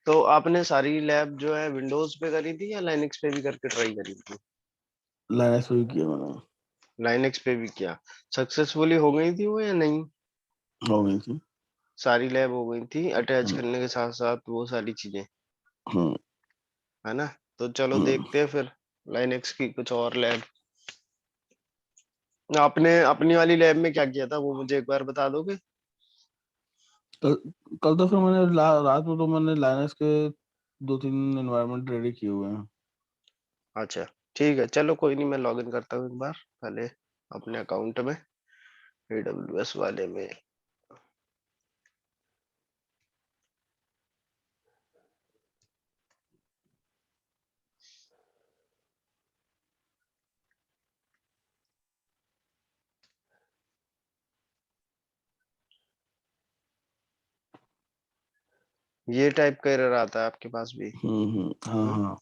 तो आपने सारी लैब जो है विंडोज पे करी थी या लाइनक्स पे भी करके ट्राई करी थी? लाइनक्स पे भी किया मैंने। लाइनक्स पे भी किया। सक्सेसफुली हो गई थी वो या नहीं? हो गई थी। सारी लैब हो गई थी अटैच हम्म। करने के साथ साथ वो सारी चीजें, हम्म। है ना? तो चलो हम्म। देखते हैं फिर लाइनक्स की कुछ और लैब। आपने अपनी वाली लैब में क्या किया था वो मुझे एक बार बता दोगे? कल कल तो फिर मैंने रात में तो मैंने लाइनक्स के 2-3 एनवायरनमेंट रेडी किए हुए हैं। अच्छा, ठीक है, चलो कोई नहीं, मैं लॉग इन करता हूँ एक बार पहले अपने अकाउंट में, AWS वाले में। ये टाइप का एरर आता है आपके पास भी? हाँ हाँ। हाँ,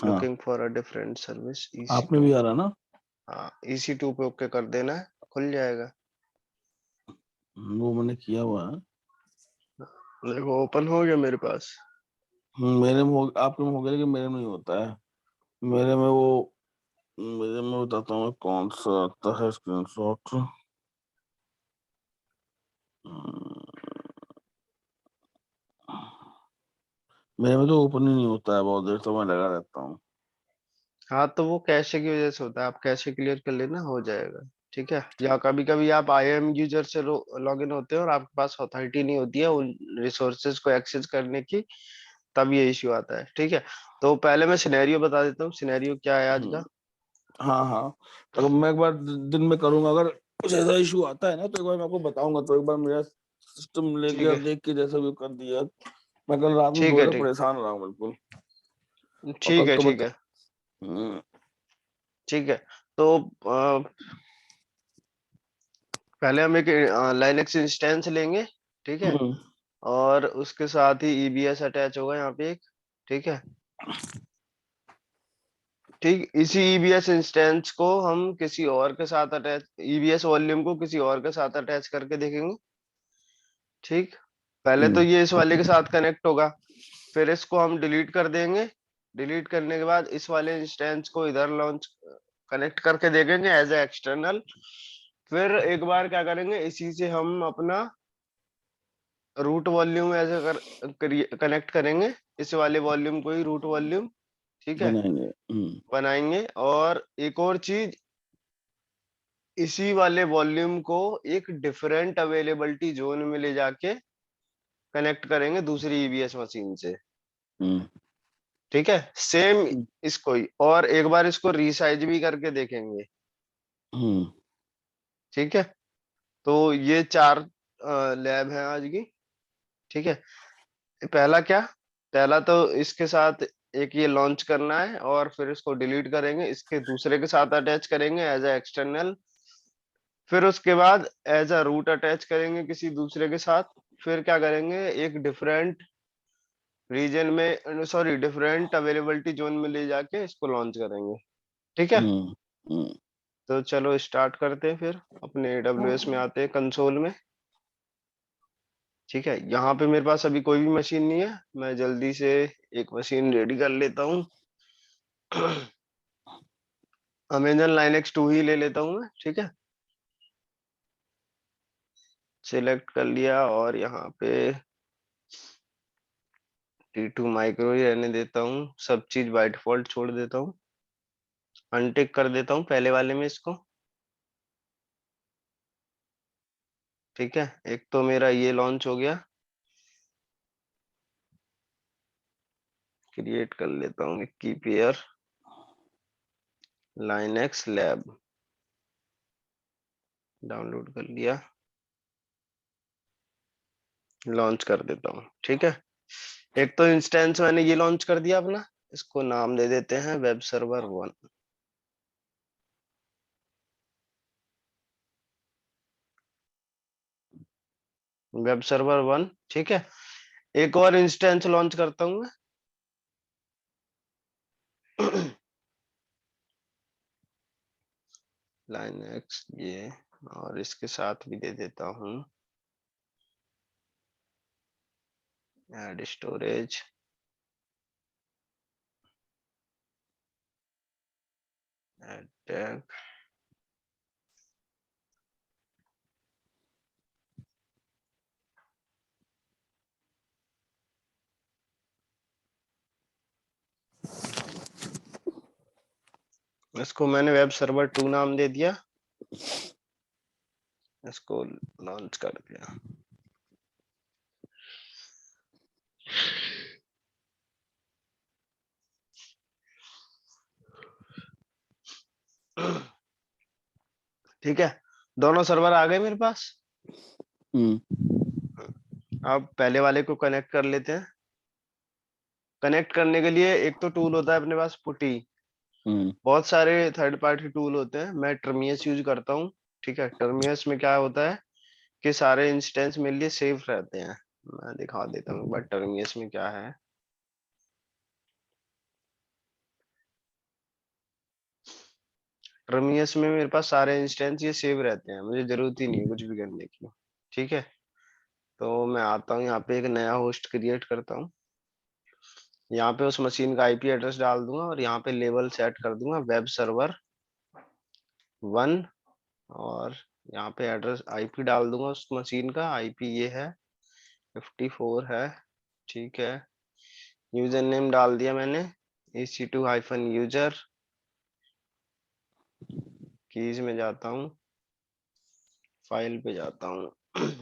looking for a different service आप में EC2। भी आ रहा ना? हाँ, EC2 पे ओके कर देना है, खुल जाएगा। वो मैंने किया हुआ है। देखो ओपन हो गया मेरे पास। मेरे में आपके में हो गया, लेकिन मेरे में नहीं होता है। मेरे में वो मेरे में बताता हूँ कौन सा आता है स्क्रीनशॉट। मेरे में तो ओपन ही नहीं होता है, बहुत देर तो मैं लगा रहता हूँ। हाँ, तो वो कैशे की वजह से होता है, आप कैशे क्लियर कर लेना, हो जाएगा। ठीक है, या कभी कभी आप IAM यूजर से लॉग इन होते हैं और आपके पास अथॉरिटी नहीं होती है उन रिसोर्सेज को एक्सेस करने की, तब ये इश्यू आता है। ठीक है, तो पहले मैं सिनेरियो बता देता हूँ, सिनेरियो क्या है आज का। हाँ हाँ। तो मैं एक बार दिन में करूंगा, अगर कुछ ऐसा इशू आता है ना तो एक बार मैं आपको बताऊंगा, तो एक बार मेरा सिस्टम लेके ठीक और है, देख के जैसा भी कर दिया। मैं कल रात में ठीक सो है, रहा ठीक, परेशान रहा हूँ बिल्कुल। और ठीक कल है, तो ठीक बता। है, हम्म। ठीक है। तो पहले हम एक लाइनक्स इंस्टेंस लेंगे। ठीक है, हम्म। और उसके साथ ही EBS अटैच होगा यहाँ पे एक। ठीक है, ठीक, इसी EBS इंस्टेंस को हम किसी और के साथ अटैच, EBS वॉल्यूम को किसी और के साथ अटैच करके देखेंगे। ठीक, पहले तो हम्म। ये इस वाले के साथ कनेक्ट होगा, फिर इसको हम डिलीट कर देंगे। डिलीट करने के बाद इस वाले इंस्टेंस को इधर लॉन्च कनेक्ट करके देखेंगे एज ए एक्सटर्नल। फिर एक बार क्या करेंगे, इसी से हम अपना रूट वॉल्यूम ऐसे कनेक्ट करेंगे, इस वाले वॉल्यूम को ही रूट वॉल्यूम। ठीक है, बनाएंगे। बनाएंगे। और एक और चीज, इसी वाले वॉल्यूम को एक डिफरेंट अवेलेबिलिटी जोन में ले जाके कनेक्ट करेंगे दूसरी EBS मशीन से। हम्म। ठीक है, सेम हम्म। इसको ही, और एक बार इसको रीसाइज भी करके देखेंगे। हम्म। ठीक है, तो ये चार लैब हैं आज की। ठीक है, पहला क्या, पहला तो इसके साथ एक ये लॉन्च करना है, और फिर इसको डिलीट करेंगे, इसके दूसरे के साथ अटैच करेंगे एज ए एक्सटर्नल। फिर उसके बाद एज अ रूट अटैच करेंगे किसी दूसरे के साथ। फिर क्या करेंगे, एक डिफरेंट रीजन में, सॉरी डिफरेंट अवेलेबिलिटी जोन में ले जाके इसको लॉन्च करेंगे। ठीक है, हम्म। हम्म। तो चलो स्टार्ट करते हैं, फिर अपने AWS में आते हैं कंसोल में। ठीक है, यहाँ पे मेरे पास अभी कोई भी मशीन नहीं है, मैं जल्दी से एक मशीन रेडी कर लेता हूँ। अमेजन लाइनेक्स 2 ही ले लेता हूँ मैं। ठीक है, सिलेक्ट कर लिया, और यहाँ पे T2 माइक्रो ही रहने देता हूँ, सब चीज बाय डिफॉल्ट छोड़ देता हूँ, अनटिक कर देता हूँ पहले वाले में इसको। ठीक है, एक तो मेरा ये लॉन्च हो गया, क्रिएट कर लेता हूँ की पेयर लाइनेक्स लैब, डाउनलोड कर लिया, लॉन्च कर देता हूँ। ठीक है, एक तो इंस्टेंस मैंने ये लॉन्च कर दिया अपना, इसको नाम दे देते हैं वेब सर्वर 1। Web server 1। ठीक है, एक और इंस्टेंस लॉन्च करता हूँ मैं। लाइनेक्स ये, और इसके साथ भी दे देता हूँ ऐड स्टोरेज। attack इसको मैंने वेब सर्वर 2 नाम दे दिया, इसको लॉन्च कर दिया। ठीक है, दोनों सर्वर आ गए मेरे पास। अब पहले वाले को कनेक्ट कर लेते हैं। कनेक्ट करने के लिए एक तो टूल होता है अपने पास पुटी, बहुत सारे थर्ड पार्टी टूल होते हैं, मैं टर्मियस यूज करता हूँ। ठीक है, टर्मियस में क्या होता है कि सारे इंस्टेंस मेरे लिए सेफ रहते हैं। मैं दिखा देता हूँ बट टर्मियस में क्या है। टर्मियस में मेरे पास सारे इंस्टेंस ये सेव रहते हैं, मुझे जरूरत ही नहीं है कुछ भी करने की। ठीक है, तो मैं आता हूँ यहाँ पे एक नया होस्ट क्रिएट करता हूँ। यहाँ पे उस मशीन का आईपी एड्रेस डाल दूंगा और यहाँ पे लेबल सेट कर दूंगा वेब सर्वर 1। और यहाँ पे एड्रेस आईपी डाल दूंगा उस मशीन का, आईपी ये है 54 है। ठीक है, यूजर नेम डाल दिया मैंने EC2-user। कीज में जाता हूँ, फाइल पे जाता हूँ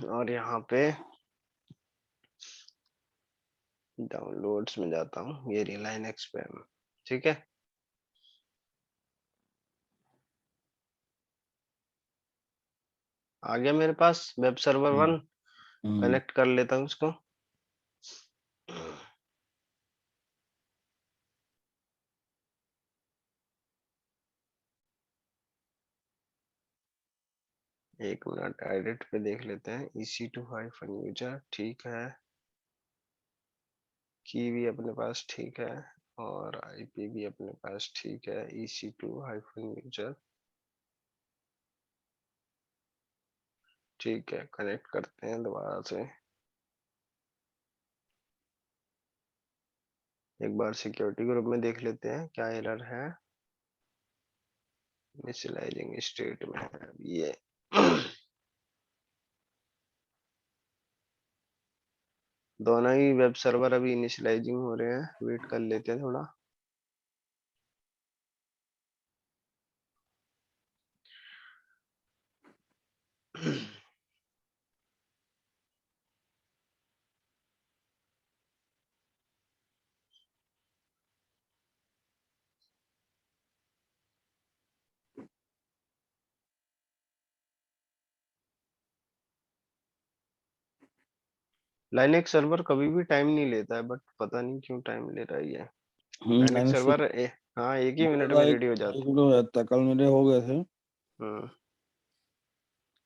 और यहाँ पे डाउनलोड्स में जाता हूँ, ये रही लाइनक्स पे। ठीक है, आ गया मेरे पास वेब सर्वर 1। कनेक्ट कर लेता हूँ इसको। एक मिनट, एडिट पे देख लेते हैं EC2-user। ठीक है, की भी अपने पास ठीक है और आईपी भी अपने पास ठीक है, EC2-user। ठीक है, कनेक्ट करते हैं दोबारा से। एक बार सिक्योरिटी ग्रुप में देख लेते हैं क्या एरर है। इनिशियलाइजिंग स्टेट में है अभी ये। दोनों ही वेब सर्वर अभी इनिशियलाइजिंग हो रहे हैं, वेट कर लेते हैं थोड़ा। लाइनेक्स सर्वर कभी भी टाइम नहीं लेता है, बट पता नहीं क्यों टाइम ले रहा है ये। लाइनेक्स लाइनक्स सर्वर हाँ, एक ही मिनट मेरा में एक रेडी हो एक जाता मिनट हो जाता है, कल मेरे हो गए थे। है।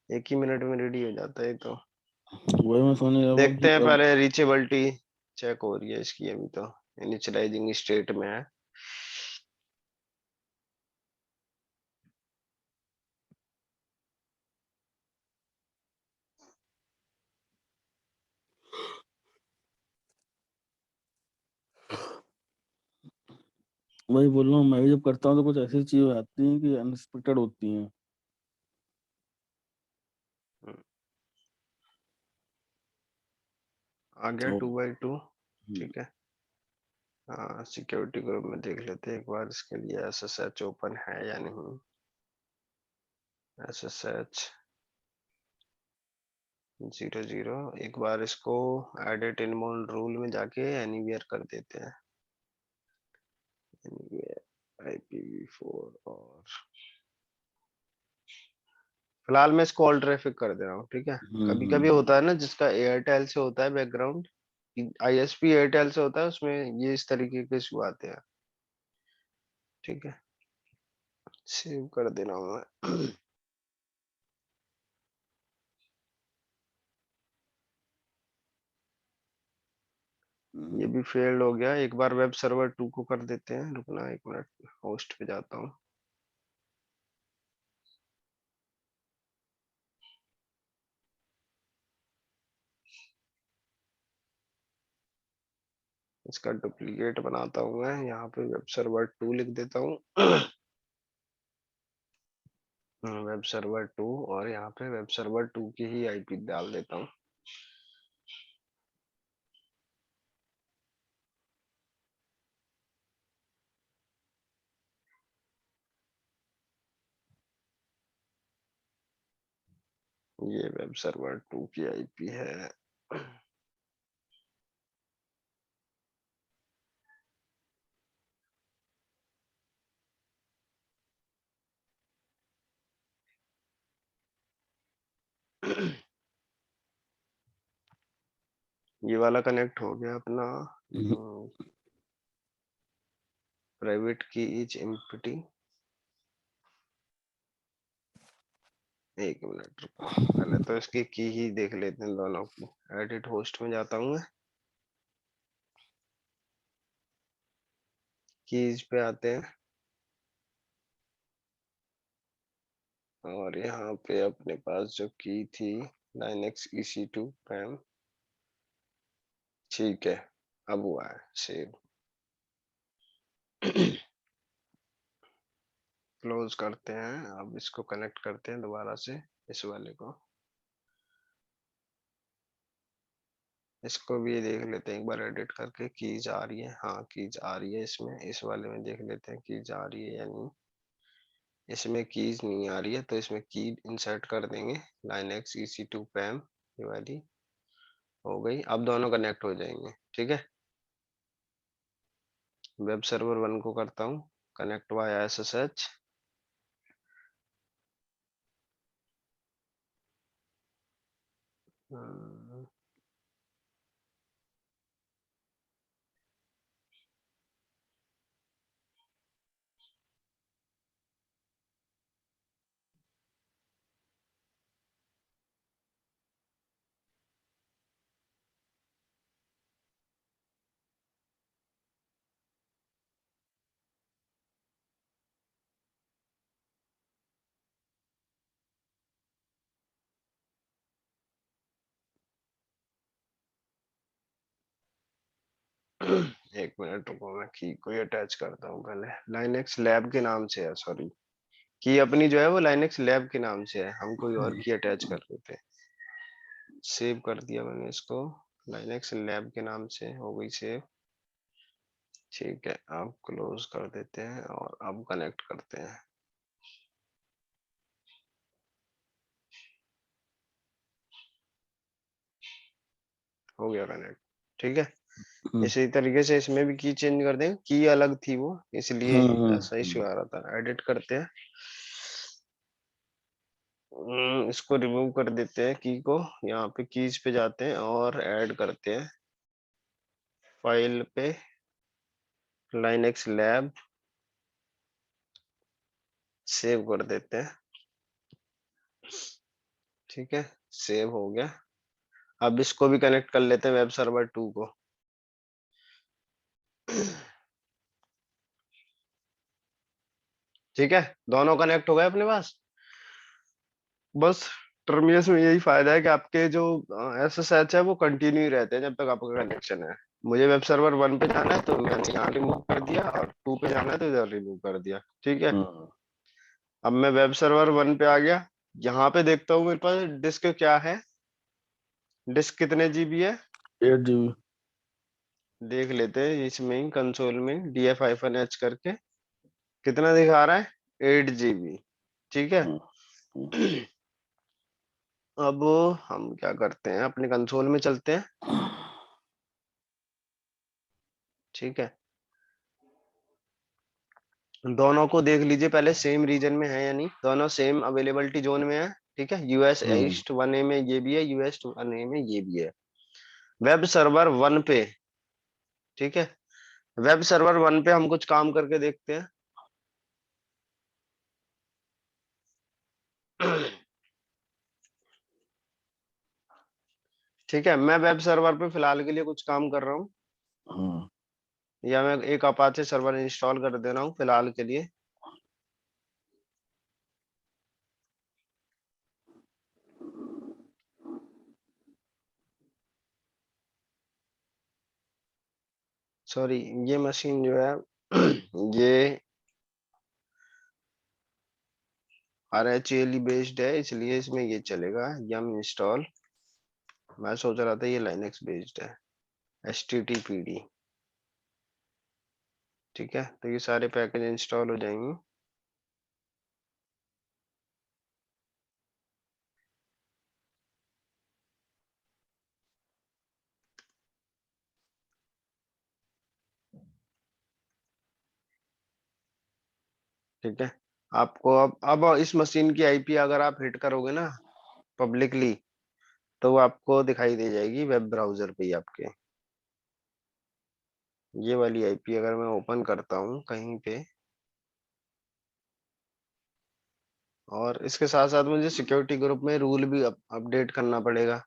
एक ही मिनट में रेडी हो जाता है तो। वही मैं सोचने लगा कि देखते हैं, कब। पहले रीचेबिलिटी चेक हो रही है इसकी, अभी तो इनिशियलाइजिंग स्टेट में है। वही बोल रहा हूँ, मैं भी जब करता हूँ तो कुछ ऐसी चीजें आती हैं कि अनएक्सपेक्टेड होती हैं। आ गया ओ, 2x2। हम्म, ठीक है, हाँ सिक्योरिटी ग्रुप में देख लेते हैं एक बार इसके लिए SSH ओपन है या नहीं। SSH 00। एक बार इसको एडिट इनबाउंड रूल में जाके एनीवेयर कर देते हैं, एनीवेयर IPv4। और फिलहाल मैं इसको ऑल ट्रैफिक कर दे रहा हूँ। ठीक है, कभी कभी हम्म। होता है ना जिसका एयरटेल से होता है बैकग्राउंड, ISP एयरटेल से होता है, उसमें ये इस तरीके के इशू आते हैं। ठीक है, सेव कर दे रहा हूँ मैं। ये भी फेल्ड हो गया। एक बार वेब सर्वर 2 को कर देते हैं, रुकना एक मिनट, होस्ट पे जाता हूँ। इसका डुप्लीकेट बनाता हूँ मैं, यहाँ पे वेब सर्वर 2 लिख देता हूँ। वेब सर्वर 2 और यहाँ पे वेब सर्वर 2 की ही आईपी डाल देता हूँ। ये वेब सर्वर 2 की आईपी है। ये वाला कनेक्ट हो गया अपना। प्राइवेट की इज एम्प्टी। एक मिनट रुको, पहले तो इसकी की ही देख लेते हैं दोनों की। एडिट होस्ट में जाता हूँ मैं, कीज पे आते हैं और यहाँ पे अपने पास जो की थी Linux EC2 पैम, ठीक है, अब हुआ है सेव। क्लोज करते हैं, अब इसको कनेक्ट करते हैं दोबारा से इस वाले को। इसको भी देख लेते हैं एक बार एडिट करके, कीज आ रही है, हाँ कीज आ रही है इसमें। इस वाले में देख लेते हैं कीज आ रही है या नहीं। इसमें कीज नहीं आ रही है तो इसमें की इंसर्ट कर देंगे, Linux EC2 पैम, ये वाली हो गई। अब दोनों कनेक्ट हो जाएंगे, ठीक है। वेब सर्वर 1 को करता हूँ कनेक्ट वाया SSH। एक मिनट रुको, मैं की को अटैच करता हूँ पहले। Linux लैब के नाम से है, सॉरी, की अपनी जो है वो Linux लैब के नाम से है, हम कोई और की अटैच कर रहे थे। सेव कर दिया मैंने इसको, Linux लैब के नाम से हो गई सेव। ठीक है, अब क्लोज कर देते हैं और अब कनेक्ट करते हैं। हो गया कनेक्ट, ठीक है। इसी तरीके से इसमें भी की चेंज कर देंगे, की अलग थी वो, इसलिए ऐसा इश्यू आ रहा था। एडिट करते हैं, इसको रिमूव कर देते हैं की को। यहाँ पे कीज पे जाते हैं और ऐड करते हैं फाइल पे Linux लैब, सेव कर देते हैं। ठीक है, सेव हो गया। अब इसको भी कनेक्ट कर लेते हैं वेब सर्वर 2 को। ठीक है, दोनों कनेक्ट हो गए अपने पास। बस टर्मिनस में यही फायदा है कि आपके जो SSH है वो कंटिन्यू रहते हैं जब तक आपका कनेक्शन है। मुझे वेब सर्वर 1 पे जाना है तो मैंने यहाँ रिमूव कर दिया, और 2 पे जाना है तो इधर रिमूव कर दिया, ठीक है। अब मैं वेब सर्वर 1 पे आ गया, यहाँ पे देखता हूँ मेरे पास डिस्क क्या है, डिस्क कितने जीबी है 8 GB। देख लेते हैं इसमें ही कंसोल में df-h करके कितना दिखा रहा है, 8 GB, ठीक है। अब हम क्या करते हैं, अपने कंसोल में चलते हैं, ठीक है। दोनों को देख लीजिए पहले सेम रीजन में है या नहीं, दोनों सेम अवेलेबिलिटी जोन में है, ठीक है। यूएस ईस्ट 1A में ये भी है, यूएस 1A में ये भी है। वेब सर्वर 1 पे, ठीक है, वेब सर्वर 1 पे हम कुछ काम करके देखते हैं। ठीक है, मैं वेब सर्वर पे फिलहाल के लिए कुछ काम कर रहा हूँ, या मैं एक अपाचे सर्वर इंस्टॉल कर दे रहा हूँ फिलहाल के लिए। सॉरी, ये मशीन जो है ये RHEL बेस्ड है, इसलिए इसमें ये चलेगा yum इंस्टॉल। मैं सोच रहा था ये लाइनक्स बेस्ड है, HTTPD। ठीक है, तो ये सारे पैकेज इंस्टॉल हो जाएंगे। ठीक है, आपको अब इस मशीन की IP अगर आप हिट करोगे ना पब्लिकली, तो वो आपको दिखाई दे जाएगी वेब ब्राउजर पे ही आपके। ये वाली IP अगर मैं ओपन करता हूँ कहीं पे, और इसके साथ साथ मुझे सिक्योरिटी ग्रुप में रूल भी अपडेट करना पड़ेगा।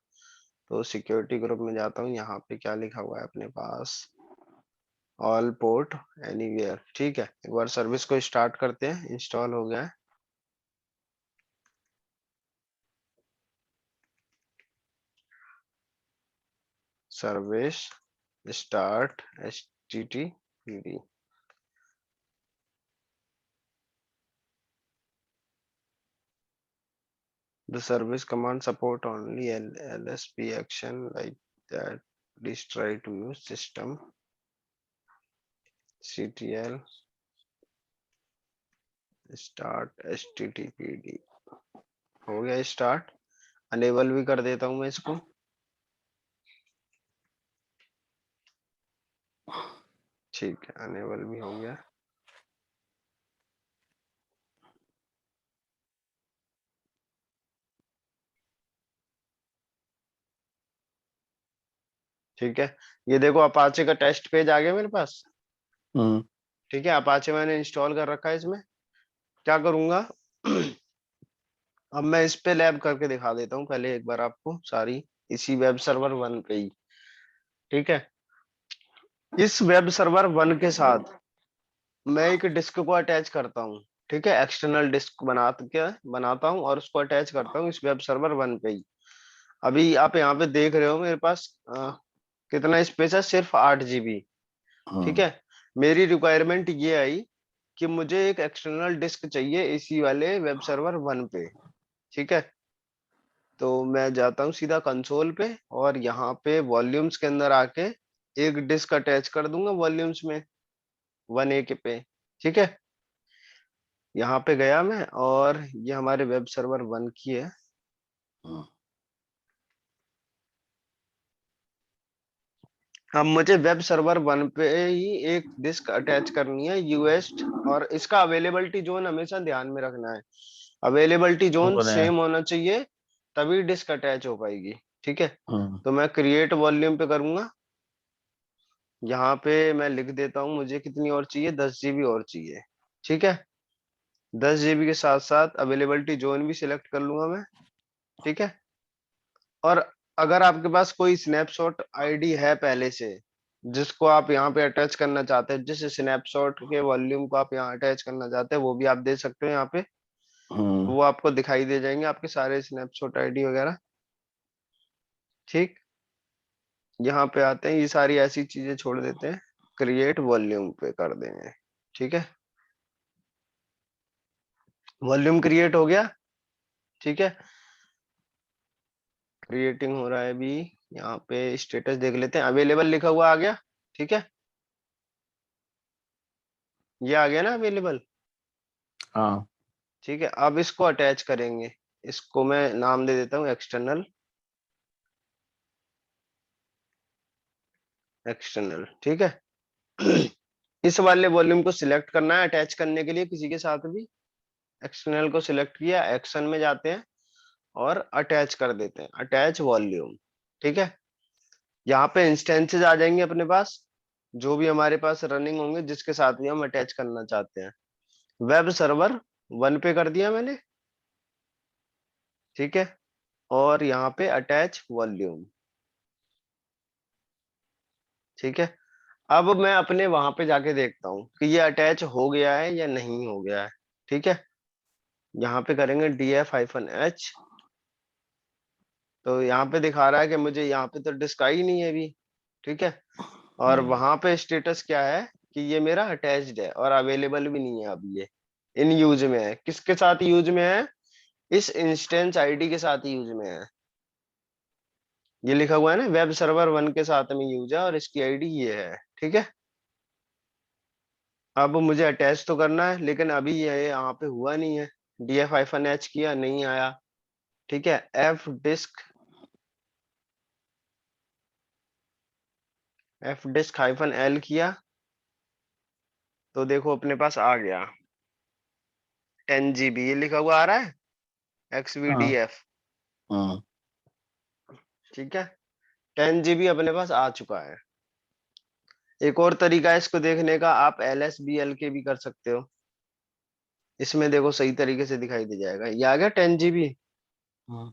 तो सिक्योरिटी ग्रुप में जाता हूँ, यहाँ पे क्या लिखा हुआ है अपने पास, ऑल पोर्ट एनीवेयर। ठीक है, एक बार सर्विस को स्टार्ट करते हैं, इंस्टॉल हो गया है। Service start HTTPD। The service command support only LSP action like that. Please try to use system CTL start HTTPD। हो गया स्टार्ट। अनेबल भी कर देता हूँ मैं इसको। ठीक है, अनेबल भी हो गया। ठीक है, ये देखो अपाचे का टेस्ट पेज आ गया मेरे पास। ठीक है, अपाचे मैंने इंस्टॉल कर रखा है। इसमें क्या करूंगा अब मैं इस पे लैब करके दिखा देता हूँ पहले एक बार आपको सारी, इसी वेब सर्वर 1 पे ही। ठीक है, इस वेब सर्वर 1 के साथ मैं एक डिस्क को अटैच करता हूँ। ठीक है, एक्सटर्नल डिस्क बनाता हूँ और उसको अटैच करता हूँ इस वेब सर्वर 1 पे ही। अभी आप यहाँ पे देख रहे हो मेरे पास कितना स्पेस है, सिर्फ 8 GB। ठीक है, मेरी रिक्वायरमेंट ये आई कि मुझे एक एक्सटर्नल डिस्क चाहिए इसी वाले वेब सर्वर 1 पे। ठीक है, तो मैं जाता हूँ सीधा कंसोल पे और यहाँ पे वॉल्यूम्स के अंदर आके एक डिस्क अटैच कर दूंगा वॉल्यूम्स में 1A के पे। ठीक है, यहाँ पे गया मैं और ये हमारे वेब सर्वर 1 की है। अब मुझे वेब सर्वर 1 पे ही एक डिस्क अटैच करनी है यूएस्ट, और इसका अवेलेबिलिटी जोन हमेशा ध्यान में रखना है। अवेलेबिलिटी जोन सेम होना चाहिए, तभी डिस्क अटैच हो पाएगी। ठीक है, तो मैं क्रिएट वॉल्यूम पे करूंगा। यहाँ पे मैं लिख देता हूँ मुझे कितनी और चाहिए, 10 GB और चाहिए। ठीक है, 10 GB के साथ साथ अवेलेबिलिटी जोन भी सिलेक्ट कर लूंगा मैं। ठीक है, और अगर आपके पास कोई स्नैपशॉट आईडी है पहले से जिसको आप यहाँ पे अटैच करना चाहते हैं, जिस स्नैपशॉट के वॉल्यूम को आप यहाँ अटैच करना चाहते हैं, वो भी आप दे सकते हो यहाँ पे। वो आपको दिखाई दे जाएंगे आपके सारे स्नैपशॉट आईडी वगैरह। ठीक, यहाँ पे आते हैं, ये सारी ऐसी चीजें छोड़ देते हैं, क्रिएट वॉल्यूम पे कर देंगे। ठीक है, वॉल्यूम क्रिएट हो गया। ठीक है, क्रिएटिंग हो रहा है अभी। यहाँ पे स्टेटस देख लेते हैं, अवेलेबल लिखा हुआ आ गया। ठीक है, ये आ गया ना अवेलेबल। हाँ, ठीक है, अब इसको अटैच करेंगे। इसको मैं नाम दे देता हूँ एक्सटर्नल। एक्सटर्नल, ठीक है। इस वाले वॉल्यूम को सिलेक्ट करना है अटैच करने के लिए किसी के साथ भी। एक्सटर्नल को सिलेक्ट किया, एक्शन में जाते हैं और अटैच कर देते हैं, अटैच वॉल्यूम। ठीक है, यहाँ पे इंस्टेंसेस आ जाएंगे अपने पास, जो भी हमारे पास रनिंग होंगे जिसके साथ भी हम अटैच करना चाहते हैं। वेब सर्वर 1 पे कर दिया मैंने। ठीक है, और यहाँ पे अटैच वॉल्यूम। ठीक है, अब मैं अपने वहां पे जाके देखता हूँ कि ये अटैच हो गया है या नहीं हो गया है। ठीक है, यहाँ पे करेंगे df-h। तो यहाँ पे दिखा रहा है कि मुझे यहाँ पे तो डिस्क आई नहीं है अभी। ठीक है, और वहां पे स्टेटस क्या है कि ये मेरा अटैच्ड है और अवेलेबल भी नहीं है अभी, ये इन यूज में है। किसके साथ यूज में है, इस इंस्टेंस आईडी के साथ यूज में है। ये लिखा हुआ है ना, वेब सर्वर 1 के साथ में यूज है और इसकी आईडी ये है। ठीक है, अब मुझे अटैच तो करना है, लेकिन अभी ये यहाँ पे हुआ नहीं है। df-h किया, नहीं आया। ठीक है, f-l किया, तो देखो अपने पास आ गया 10 GB, ये लिखा हुआ आ रहा है हाँ। xvdf। हाँ। ठीक है, 10 GB अपने पास आ चुका है। एक और तरीका है इसको देखने का, आप LSBL के भी कर सकते हो। इसमें देखो सही तरीके से दिखाई दे जाएगा, ये आ गया 10 GB। हाँ।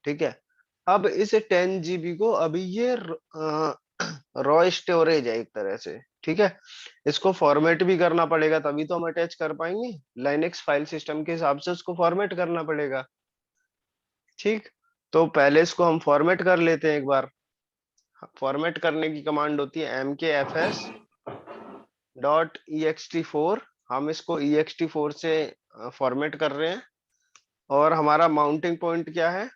ठीक है, अब इस 10 GB को, अभी ये रॉ स्टोरेज है एक तरह से। ठीक है, इसको फॉर्मेट भी करना पड़ेगा, तभी तो हम अटैच कर पाएंगे। लाइनेक्स फाइल सिस्टम के हिसाब से उसको फॉर्मेट करना पड़ेगा। ठीक, तो पहले इसको हम फॉर्मेट कर लेते हैं एक बार। फॉर्मेट करने की कमांड होती है mkfs.ext4। हम इसको ext4 से फॉर्मेट कर रहे हैं। और हमारा माउंटिंग पॉइंट क्या है,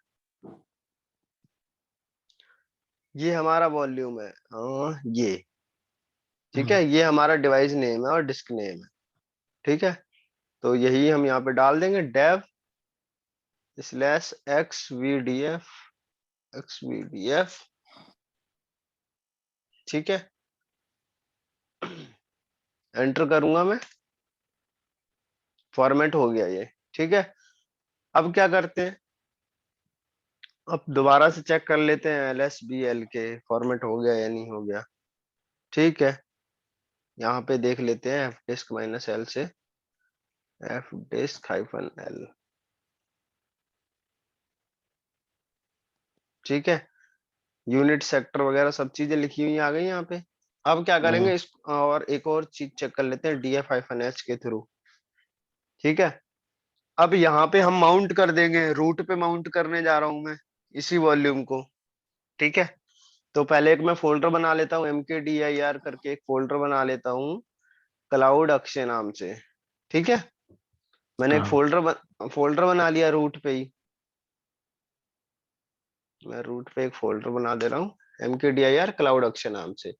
ये हमारा वॉल्यूम है, ये। ठीक है, हाँ। ये हमारा डिवाइस नेम है और डिस्क नेम है। ठीक है, तो यही हम यहाँ पे डाल देंगे, dev xvdf। ठीक है, एंटर करूंगा मैं, फॉर्मेट हो गया ये। ठीक है, अब क्या करते हैं, अब दोबारा से चेक कर लेते हैं LSBL के फॉर्मेट हो गया या नहीं हो गया। ठीक है, यहाँ पे देख लेते हैं fdisk-l से, fdisk-l। ठीक है, यूनिट सेक्टर वगैरह सब चीजें लिखी हुई आ गई यहाँ पे। अब क्या करेंगे, इस और एक और चीज चेक कर लेते हैं df-h के थ्रू। ठीक है, अब यहाँ पे हम माउंट कर देंगे, रूट पे माउंट करने जा रहा हूं मैं इसी वॉल्यूम को। ठीक है, तो पहले एक मैं फोल्डर बना लेता हूँ, mkdir करके एक फोल्डर बना लेता हूँ क्लाउड अक्षय नाम से। ठीक है, मैंने एक हाँ। फोल्डर बना लिया रूट पे ही। मैं रूट पे एक फोल्डर बना दे रहा हूँ mkdir क्लाउड अक्षय नाम से।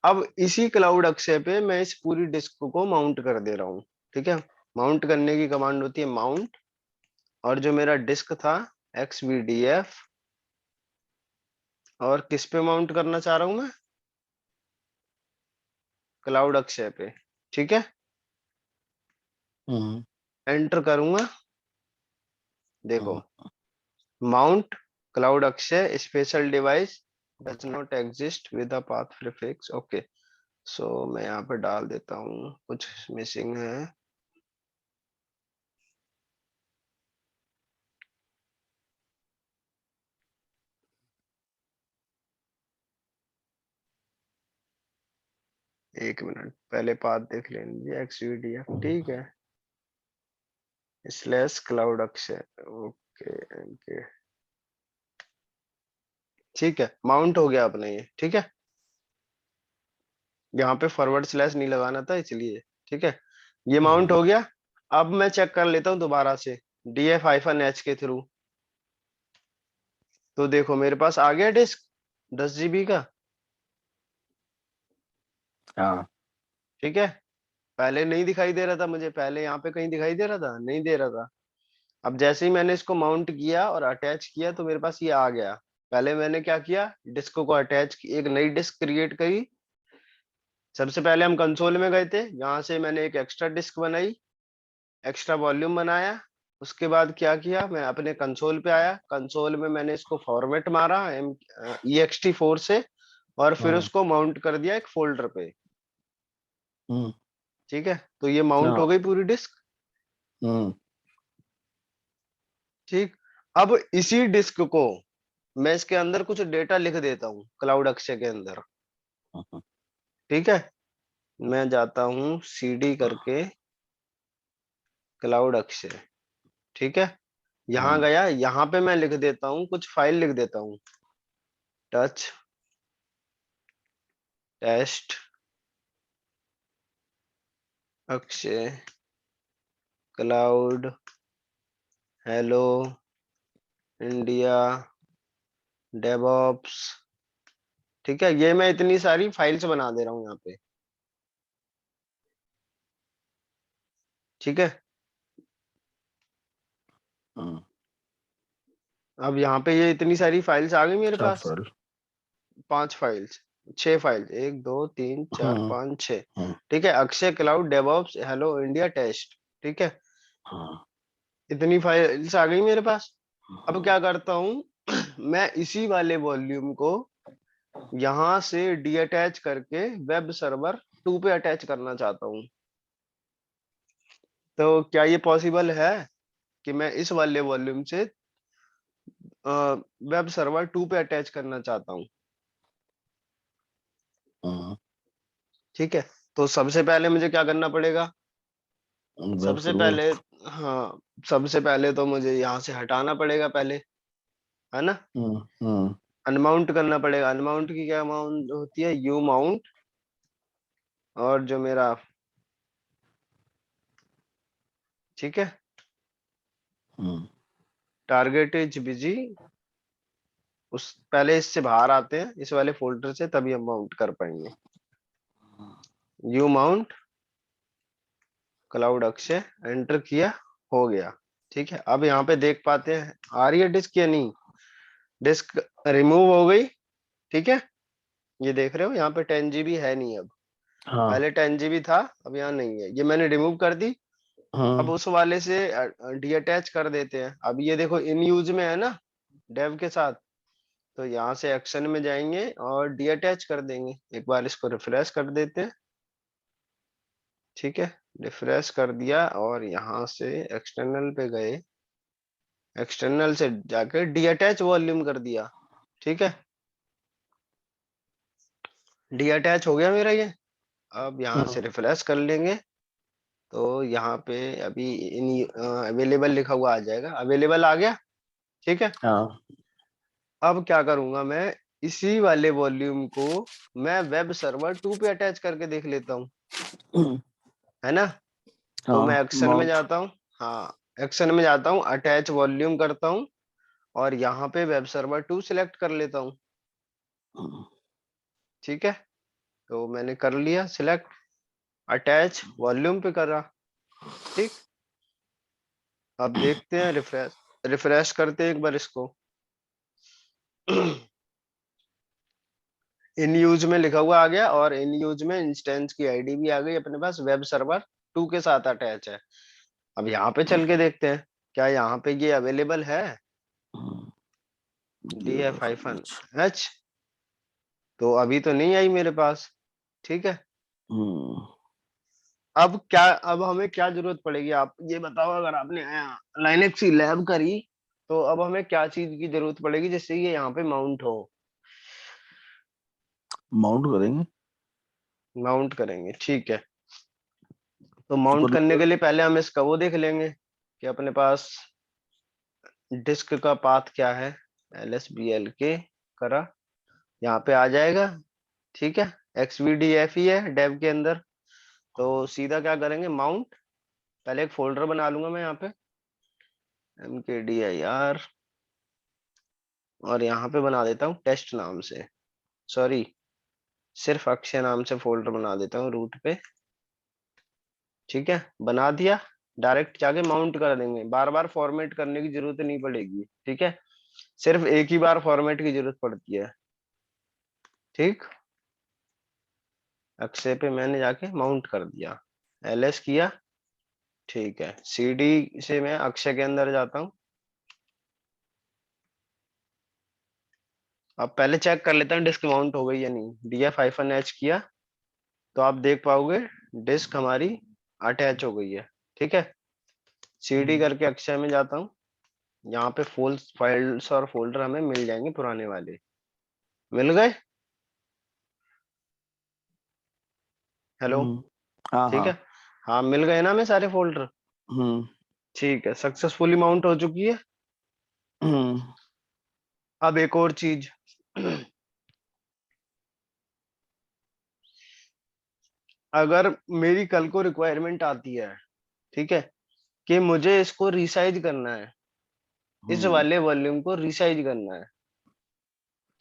अब इसी क्लाउड अक्षय पे मैं इस पूरी डिस्क को माउंट कर दे रहा हूँ। ठीक है, माउंट करने की कमांड होती है माउंट, और जो मेरा डिस्क था xvdf, और किस पे माउंट करना चाह रहा हूं मैं, क्लाउड अक्षय पे। ठीक है, हाँ। एंटर करूंगा, देखो हाँ। Mount cloud Akshay special device does not exist with a path prefix. Okay, so मैं यहाँ पे डाल देता हूँ, कुछ मिसिंग है। एक मिनट, पहले पाथ देख लेंगे, xvdf। ठीक है, slash cloud Akshay. Okay, okay, ठीक है, माउंट हो गया अपने ये। ठीक है, यहाँ पे फॉरवर्ड स्लैश नहीं लगाना था इसलिए। ठीक है, ये माउंट हाँ। हो गया। अब मैं चेक कर लेता हूँ दोबारा से df-h के थ्रू। तो देखो मेरे पास आ गया डिस्क 10 GB का। हाँ। ठीक है, पहले नहीं दिखाई दे रहा था मुझे, पहले यहाँ पे कहीं दिखाई दे रहा था, नहीं दे रहा था। अब जैसे ही मैंने इसको माउंट किया और अटैच किया तो मेरे पास ये आ गया। पहले मैंने क्या किया, डिस्क को अटैच की, एक नई डिस्क क्रिएट करी। सबसे पहले हम कंसोल में गए थे, यहाँ से मैंने एक एक्स्ट्रा डिस्क बनाई, एक्स्ट्रा वॉल्यूम बनाया। उसके बाद क्या किया, मैं अपने कंसोल पे आया, कंसोल में मैंने इसको फॉर्मेट मारा ext4 से, और फिर हाँ। उसको माउंट कर दिया एक फोल्डर पे। हाँ। ठीक है, तो ये माउंट हो हाँ। गई पूरी डिस्क। हाँ। ठीक, अब इसी डिस्क को मैं इसके अंदर कुछ डेटा लिख देता हूँ क्लाउड अक्षय के अंदर। हाँ। ठीक है, मैं जाता हूँ cd करके क्लाउड अक्षय। ठीक है, यहाँ हाँ। गया, यहाँ पे मैं लिख देता हूँ, कुछ फाइल लिख देता हूँ, touch taste Akshay cloud hello India DevOps. ठीक है, ये मैं इतनी सारी फाइल्स बना दे रहा हूँ यहाँ पे। ठीक है, हम्म, अब यहाँ पे ये इतनी सारी फाइल्स आ गई मेरे क्या पास। File? 5 files, 6 files, 1 2 3 4 hmm 5 6। Hmm ठीक है, Akshay cloud DevOps hello India test. ठीक है, हाँ इतनी फाइल्स आ गई मेरे पास। अब हाँ क्या करता हूँ मैं इसी वाले वॉल्यूम को यहाँ से डी अटैच करके वेब सर्वर 2 पे अटैच करना चाहता हूँ। तो क्या ये पॉसिबल है कि मैं इस वाले वॉल्यूम से वेब सर्वर 2 पे अटैच करना चाहता हूँ? हाँ, ठीक है, तो सबसे पहले मुझे क्या करना पड़ेगा? वेब सबसे सर्वर। पहले, हाँ, सबसे पहले तो मुझे यहाँ से हटाना पड़ेगा पहले, है ना? हम्म। अनमाउंट करना पड़ेगा। अनमाउंट की क्या अमाउंट होती है? You mount. और जो मेरा, ठीक है, हम्म टारगेट इज बिजी, उस पहले इससे बाहर आते हैं इस वाले फोल्डर से, तभी हम माउंट कर पाएंगे। You mount cloud Akshay, enter किया, हो गया। ठीक है, अब यहाँ पे देख पाते हैं आ रही है डिस्क या नहीं। डिस्क रिमूव हो गई। ठीक है, ये देख रहे हो यहाँ पे 10 GB है नहीं अब। हाँ पहले 10 GB था, अब यहाँ नहीं है, ये मैंने रिमूव कर दी। अब हाँ उस वाले से डी अटैच कर देते हैं। अब ये देखो इन यूज में है ना, डेव के साथ। तो यहाँ से एक्शन में जाएंगे और डी अटैच कर देंगे। एक बार इसको रिफ्रेश कर देते हैं। ठीक है, रिफ्रेश कर दिया और यहाँ से एक्सटर्नल पे गए, एक्सटर्नल से जाके डी अटैच वॉल्यूम कर दिया। ठीक है, डी अटैच हो गया मेरा ये। अब यहाँ से हाँ रिफ्रेश कर लेंगे तो यहाँ पे अभी इन अवेलेबल लिखा हुआ आ जाएगा। अवेलेबल आ गया। ठीक है, हाँ अब क्या करूंगा मैं, इसी वाले वॉल्यूम को मैं वेब सर्वर 2 पे अटैच करके देख लेता हूँ, है ना? तो मैं हाँ एक्शन में माउंट। जाता हूँ। हाँ, एक्शन में जाता हूँ, अटैच वॉल्यूम करता हूँ और यहाँ पे वेब सर्वर 2 सिलेक्ट कर लेता हूँ। ठीक है, तो मैंने कर लिया सिलेक्ट, अटैच वॉल्यूम पे करा। ठीक, अब देखते हैं, रिफ्रेश रिफ्रेश करते हैं एक बार इसको। इन यूज में लिखा हुआ आ गया और इन यूज में इंस्टेंस की आईडी भी आ गई अपने पास, वेब सर्वर 2 के साथ अटैच है। अब यहाँ पे चल के देखते हैं क्या यहाँ पे ये अवेलेबल है। डी एफ हाइफन एच, तो अभी तो नहीं आई मेरे पास। ठीक है, अब क्या, अब हमें क्या जरूरत पड़ेगी आप ये बताओ। अगर आपने लाइनेक्स की लैब करी तो अब हमें क्या चीज की जरूरत पड़ेगी जिससे ये यहाँ पे माउंट हो? माउंट करेंगे। माउंट करेंगे, ठीक है। तो माउंट पर करने के लिए पहले हम इसका वो देख लेंगे कि अपने पास डिस्क का पाथ क्या है। एल एस बी एल के करा, यहाँ पे आ जाएगा। ठीक है, एक्स वी डी एफ ही है डेव के अंदर। तो सीधा क्या करेंगे, माउंट, पहले एक फोल्डर बना लूंगा मैं यहाँ पे, एम के डी आई आर, और यहाँ पे बना देता हूँ टेस्ट नाम से, सॉरी, सिर्फ अक्षय नाम से फोल्डर बना देता हूँ रूट पे। ठीक है, बना दिया। डायरेक्ट जाके माउंट कर देंगे, बार बार फॉर्मेट करने की जरूरत नहीं पड़ेगी। ठीक है, सिर्फ एक ही बार फॉर्मेट की जरूरत पड़ती है। ठीक, अक्षय पे मैंने जाके माउंट कर दिया, एलएस किया। ठीक है, सीडी से मैं अक्षय के अंदर जाता हूँ। अब पहले चेक कर लेता हूँ डिस्क माउंट हो गई या नहीं। डी एफ हाइफन एच किया तो आप देख पाओगे डिस्क हमारी अटैच हो गई है। ठीक है, सीडी करके अक्षय में जाता हूँ। यहाँ पे फोल्स फाइल्स और फोल्डर हमें मिल जाएंगे पुराने वाले। मिल गए? हेलो? हाँ ठीक हाँ। है, हाँ मिल गए ना, मैं सारे फोल्डर। हम्म ठीक है, सक्सेसफुली माउंट हो चुकी है। हम्म अब एक और चीज, अगर मेरी कल को रिक्वायरमेंट आती है, ठीक है, कि मुझे इसको रिसाइज करना है, इस वाले वॉल्यूम को रिसाइज करना है।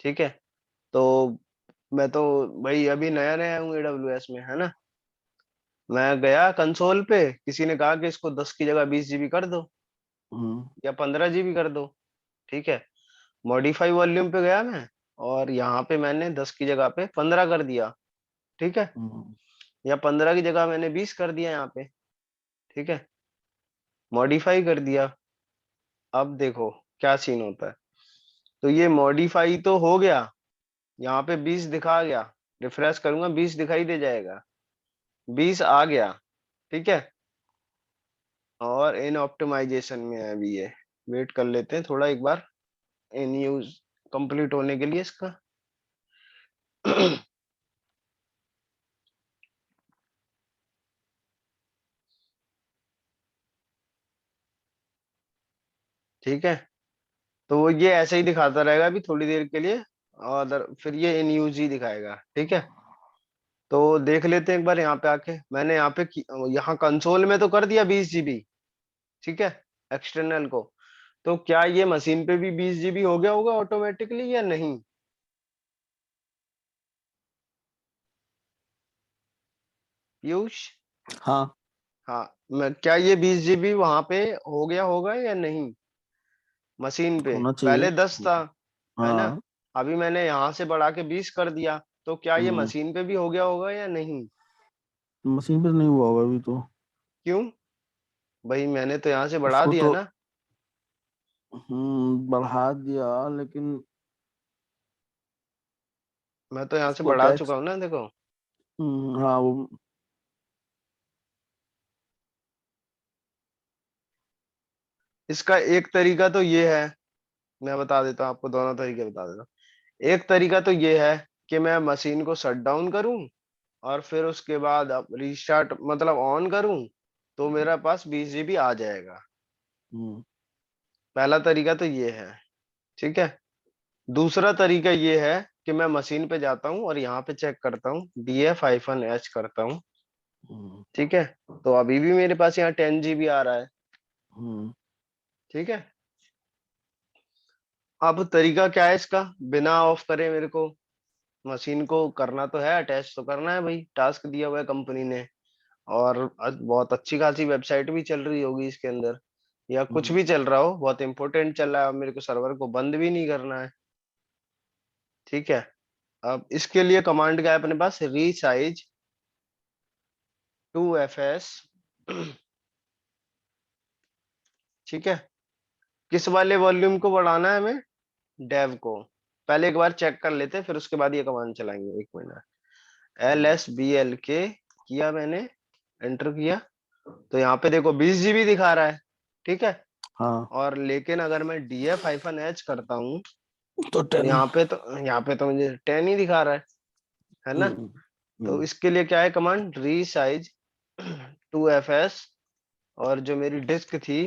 ठीक है, तो मैं तो भाई अभी नया नया हूँ एडब्ल्यूएस में, है ना। मैं गया कंसोल पे, किसी ने कहा कि इसको 10 की जगह 20 GB कर दो या 15 GB कर दो। ठीक है, मॉडिफाई वॉल्यूम पे गया मैं, और यहाँ पे मैंने 10 की जगह पे 15 कर दिया। ठीक है, या 15 की जगह मैंने 20 कर दिया यहाँ पे। ठीक है, मॉडिफाई कर दिया। अब देखो क्या सीन होता है। तो ये मॉडिफाई तो हो गया, यहाँ पे 20 दिखा गया, रिफ्रेश करूंगा 20 दिखाई दे जाएगा, 20 आ गया। ठीक है, और इन ऑप्टिमाइजेशन में है अभी ये। वेट कर लेते हैं थोड़ा एक बार, इन यूज कंप्लीट होने के लिए इसका। ठीक है, तो वो ये ऐसे ही दिखाता रहेगा अभी थोड़ी देर के लिए, और फिर ये इन यूज ही दिखाएगा। ठीक है, तो देख लेते हैं एक बार यहाँ पे आके। मैंने यहाँ पे यहाँ कंसोल में तो कर दिया 20 GB। ठीक है, एक्सटर्नल को। तो क्या ये मशीन पे भी 20 GB हो गया होगा ऑटोमेटिकली या नहीं? पीयूष। हाँ। हाँ, मैं क्या ये 20 GB वहां पे हो गया होगा या नहीं मशीन पे? होना चाहिए। पहले 10 था, है ना। हाँ। अभी मैंने यहाँ से बढ़ा के 20 कर दिया, तो क्या ये हम्म मशीन पे भी हो गया होगा या नहीं? मशीन पे नहीं हुआ होगा अभी तो। क्यों? भाई मैंने तो यहाँ से बढ़ा उसको दिया तो ना। बढ़ा दिया, लेकिन मैं तो यहाँ से उसको बढ़ा टैक्स। चुका हूँ ना, देखो। हाँ वो। इसका एक तरीका तो ये है, मैं बता देता हूँ आपको, दोनों तरीके बता देता हूँ। एक तरीका तो ये है कि मैं मशीन को शट डाउन करूं, और फिर उसके बाद अब रीस्टार्ट मतलब ऑन करूं, तो मेरा पास 20 GB आ जाएगा। हम्म पहला तरीका तो ये है। ठीक है, दूसरा तरीका ये है कि मैं मशीन पे जाता हूँ और यहाँ पे चेक करता हूँ, DF-H करता हूँ। हम्म ठीक है, तो अभी भी मेरे पास यहाँ 10 GB आ रहा है। हम्म ठीक है, अब तरीका क्या है इसका, बिना ऑफ करे मेरे को मशीन को करना तो है, अटैच तो करना है भाई, टास्क दिया हुआ है कंपनी ने। और बहुत अच्छी खासी वेबसाइट भी चल रही होगी इसके अंदर, या कुछ हम्म भी चल रहा हो, बहुत इंपॉर्टेंट चल रहा है, और मेरे को सर्वर को बंद भी नहीं करना है। ठीक है, अब इसके लिए कमांड क्या है अपने पास, रीसाइज 2FS। ठीक है, किस वाले वॉल्यूम को बढ़ाना है हमें, डेव को। पहले एक बार चेक कर लेते हैं, फिर उसके बाद ये कमांड चलाएंगे। एक मिनट, LSBLK किया मैंने, एंटर किया, तो यहाँ पे देखो 20 GB दिखा रहा है। ठीक है, हाँ और लेकिन अगर मैं DF-H करता हूँ, तो तो 10। यहाँ पे तो मुझे 10 ही दिखा रहा है ना। हम्म तो हम्म इसके लिए क्या है कमांड, रीसाइज 2FS, और जो मेरी डिस्क थी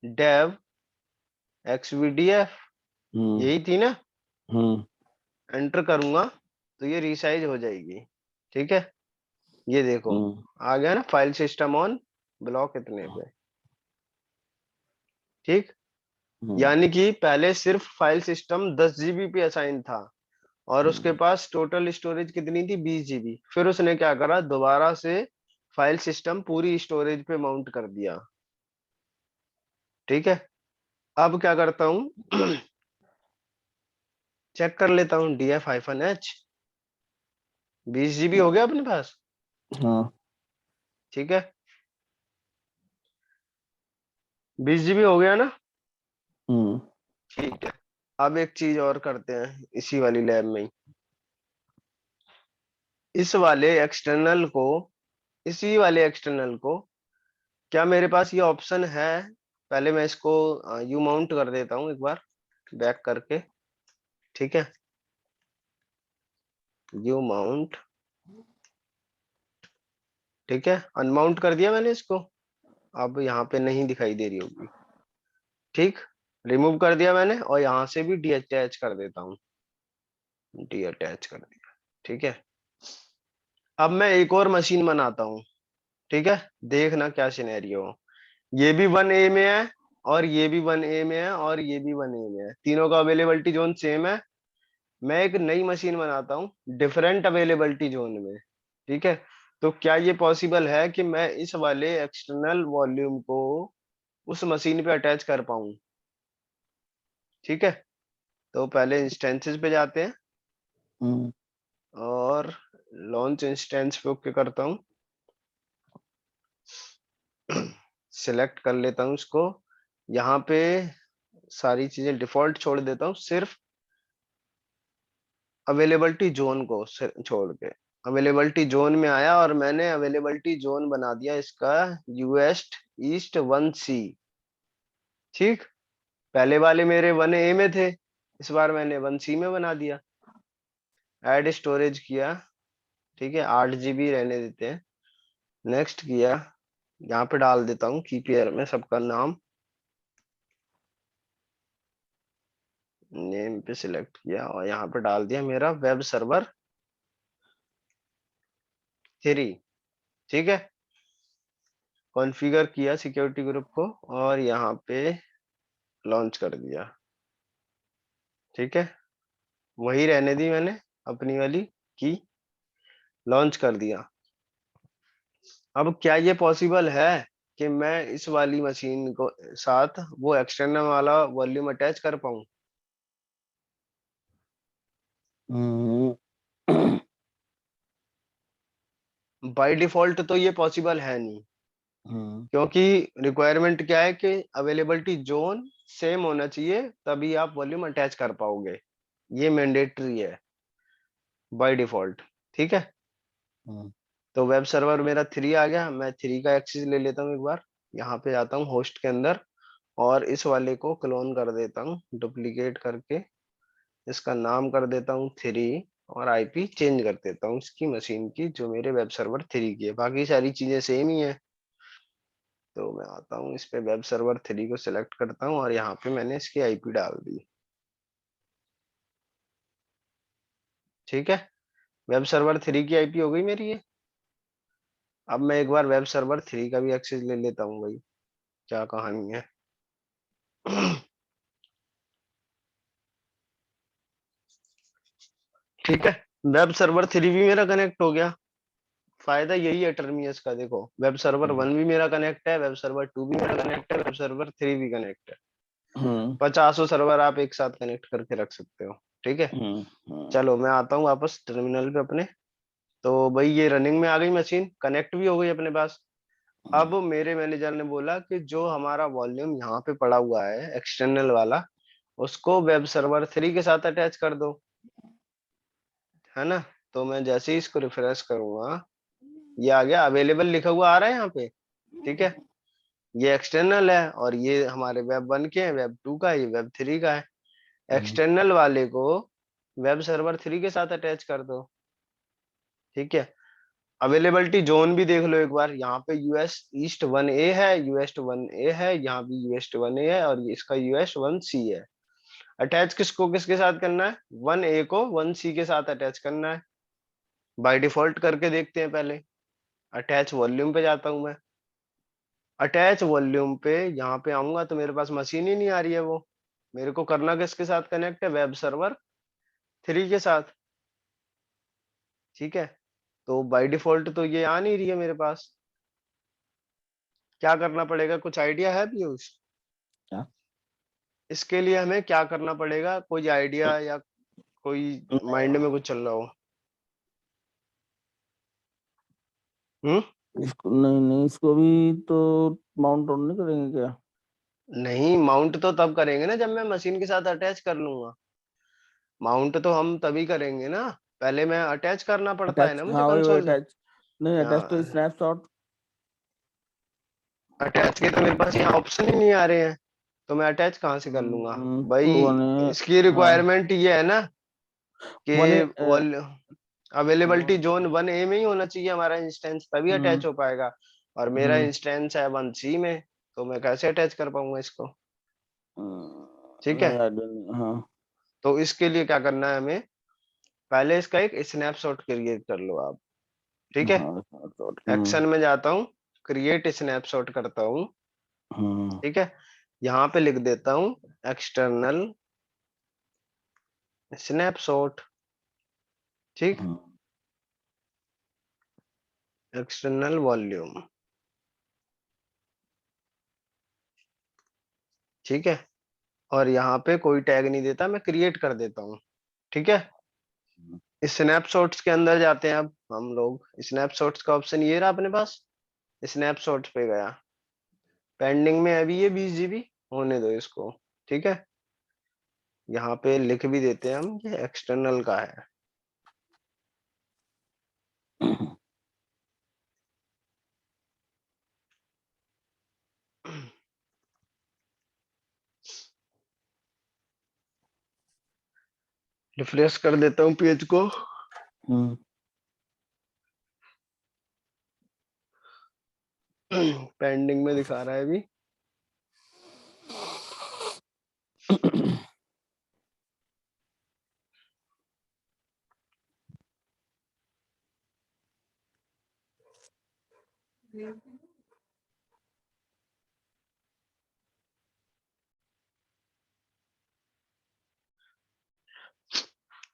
डेव XVDF, हम्म यही थी ना, हम्म एंटर करूंगा तो ये रीसाइज हो जाएगी। ठीक है, ये देखो हम्म आ गया ना, फाइल सिस्टम ऑन, ब्लॉक इतने पे। ठीक, हम्म यानी कि पहले सिर्फ फाइल सिस्टम 10 GB पे असाइन था, और उसके हम्म पास टोटल स्टोरेज कितनी थी, 20 GB। फिर उसने क्या करा, दोबारा से फाइल सिस्टम पूरी स्टोरेज पे माउंट कर दिया। ठीक है, अब क्या करता हूँ, चेक कर लेता हूँ, DF-H 20 GB हो गया अपने पास। हाँ। ठीक है, 20 GB हो गया ना। हम्म ठीक है, अब एक चीज और करते हैं इसी वाली लैब में ही, इस वाले एक्सटर्नल को, इसी वाले एक्सटर्नल को, क्या मेरे पास ये ऑप्शन है? पहले मैं इसको यू माउंट कर देता हूँ एक बार, बैक करके। ठीक है, यू माउंट। ठीक है, अनमाउंट कर दिया मैंने इसको, अब यहाँ पे नहीं दिखाई दे रही होगी। ठीक, रिमूव कर दिया मैंने, और यहाँ से भी डी अटैच कर देता हूँ, डी अटैच कर दिया। ठीक है, अब मैं एक और मशीन बनाता हूँ। ठीक है, देखना क्या सिनेरियो हो। ये भी 1A में है, और ये भी 1A में है और ये भी 1A में है, तीनों का अवेलेबिलिटी जोन सेम है। मैं एक नई मशीन बनाता हूँ डिफरेंट अवेलेबिलिटी जोन में, ठीक है। तो क्या ये पॉसिबल है कि मैं इस वाले एक्सटर्नल वॉल्यूम को उस मशीन पे अटैच कर पाऊं? ठीक है, तो पहले इंस्टेंसेस पे जाते हैं हम्म और लॉन्च इंस्टेंस पे ओके करता हूँ। सिलेक्ट कर लेता हूँ इसको, यहाँ पे सारी चीजें डिफॉल्ट छोड़ देता हूँ, सिर्फ अवेलेबिलिटी जोन को छोड़ के। अवेलेबिलिटी जोन में आया और मैंने अवेलेबिलिटी जोन बना दिया इसका यूएस्ट ईस्ट 1C। ठीक, पहले वाले मेरे 1A में थे, इस बार मैंने 1C में बना दिया। ऐड स्टोरेज किया, ठीक है, 8 GB रहने देते हैं। नेक्स्ट किया, यहाँ पे डाल देता हूँ की पेयर में सबका नाम, नेम पे सिलेक्ट किया और यहाँ पे डाल दिया मेरा वेब सर्वर 3। ठीक है, कॉन्फ़िगर किया सिक्योरिटी ग्रुप को और यहाँ पे लॉन्च कर दिया। ठीक है, वही रहने दी मैंने अपनी वाली की, लॉन्च कर दिया। अब क्या ये पॉसिबल है कि मैं इस वाली मशीन को साथ वो एक्सटर्नल वाला वॉल्यूम अटैच कर पाऊं? हम्म बाय डिफॉल्ट तो ये पॉसिबल है नहीं, हम्म क्योंकि रिक्वायरमेंट क्या है कि अवेलेबिलिटी जोन सेम होना चाहिए, तभी आप वॉल्यूम अटैच कर पाओगे। ये मैंडेटरी है बाय डिफॉल्ट। ठीक है, हम्म तो वेब सर्वर मेरा 3 आ गया, मैं 3 का एक्सेस ले लेता हूँ एक बार। यहाँ पे जाता हूँ होस्ट के अंदर और इस वाले को क्लोन कर देता हूँ डुप्लीकेट करके, इसका नाम कर देता हूँ 3 और आईपी चेंज कर देता हूँ इसकी मशीन की जो मेरे वेब सर्वर 3 की है, बाकी सारी चीजें सेम ही है। तो मैं आता हूँ इस पे वेब सर्वर 3 को सिलेक्ट करता हूँ और यहाँ पे मैंने इसकी आईपी डाल दी। ठीक है, वेब सर्वर 3 की आईपी हो गई मेरी ये। अब मैं एक बार वेब सर्वर 3 का भी एक्सेस ले लेता हूँ भाई, क्या कहानी है। ठीक है, वेब सर्वर 3 भी मेरा कनेक्ट हो गया। फायदा यही है टर्मिनस का, देखो वेब सर्वर 1 भी मेरा कनेक्ट है, वेब सर्वर 2 भी मेरा कनेक्ट है, वेब सर्वर 3 भी कनेक्ट है। हम्म 50 सर्वर आप एक साथ कनेक्ट करके रख सकते हो। ठीक है, हम्म चलो मैं आता हूँ वापस टर्मिनल पे अपने। तो भाई ये रनिंग में आ गई, मशीन कनेक्ट भी हो गई अपने पास। अब मेरे मैनेजर ने बोला कि जो हमारा वॉल्यूम यहाँ पे पड़ा हुआ है एक्सटर्नल वाला, उसको वेब सर्वर 3 के साथ अटैच कर दो, है ना। तो मैं जैसे ही इसको रिफ्रेश करूंगा, ये आ गया, अवेलेबल लिखा हुआ आ रहा है यहाँ पे। ठीक है, ये एक्सटर्नल है और ये हमारे वेब 1 के हैं, वेब 2 का है, ये वेब 3 का है। हम्म एक्सटर्नल वाले को वेब सर्वर 3 के साथ अटैच कर दो। ठीक है, अवेलेबिलिटी जोन भी देख लो एक बार, यहाँ पे यूएस ईस्ट 1A है, यूएस्ट 1A है, यहाँ भी यूएस्ट 1A है और इसका यूएस 1C है। अटैच किसको किसके साथ करना है? 1A को 1C के साथ अटैच करना है। बाय डिफॉल्ट करके देखते हैं पहले। अटैच वॉल्यूम पे जाता हूं मैं, अटैच वॉल्यूम पे यहाँ पे आऊंगा तो मेरे पास मशीन ही नहीं आ रही है वो। मेरे को करना किसके साथ कनेक्ट है? वेब सर्वर 3 के साथ। ठीक है, तो बाय डिफॉल्ट तो ये आ नहीं रही है मेरे पास। क्या करना पड़ेगा, कुछ आइडिया है पीयूष? क्या इसके लिए हमें क्या करना पड़ेगा, कोई आइडिया या कोई नहीं, माइंड में कुछ चल रहा हो? हम्म। इसको नहीं नहीं इसको भी तो माउंट ऑन नहीं करेंगे क्या? नहीं, माउंट तो तब करेंगे ना जब मैं मशीन के साथ अटैच कर लूंगा। माउंट तो हम तभी करेंगे ना, पहले मैं अटैच करना पड़ता है अटैच, ना मुझे हाँ वही वही कंसोल से। अटैच, नहीं अटैच तो हाँ, स्नैपशॉट। अटैच के तो मेरे पास यहाँ ऑप्शन ही नहीं आ रहे हैं, तो मैं अटैच कहाँ से कर लूंगा? भाई तो बने, इसकी हाँ रिक्वायरमेंट ये है ना बने कि अवेलेबिलिटी हम्म जोन 1A में ही होना चाहिए हमारा इंस्टेंस, तभी हम्म अटैच हो पाएगा। और मेरा हम्म, इंस्टेंस है 1C में, तो मैं कैसे अटैच कर पाऊंगा इसको? ठीक है, नहीं आइडिया नहीं, हाँ तो इसके लिए क्या करना है हमें, पहले इसका एक स्नैपशॉट क्रिएट कर लो आप। ठीक है, हाँ स्नैपशॉट, एक्शन में जाता हूँ, क्रिएट स्नैपशॉट करता हूँ। हम्म ठीक है, यहाँ पे लिख देता हूँ एक्सटर्नल स्नैपशॉट। ठीक, एक्सटर्नल वॉल्यूम। ठीक है, और यहाँ पे कोई टैग नहीं देता, मैं क्रिएट कर देता हूँ। ठीक है, स्नैपशॉट्स के अंदर जाते हैं अब हम लोग। स्नैपशॉट्स का ऑप्शन ये रहा अपने पास, स्नैपशॉट पे गया। पेंडिंग में अभी ये 20 GB, होने दो इसको। ठीक है, यहाँ पे लिख भी देते हैं हम, ये एक्सटर्नल का है। रिफ्रेश कर देता हूँ पेज को। पेंडिंग में दिखा रहा है अभी।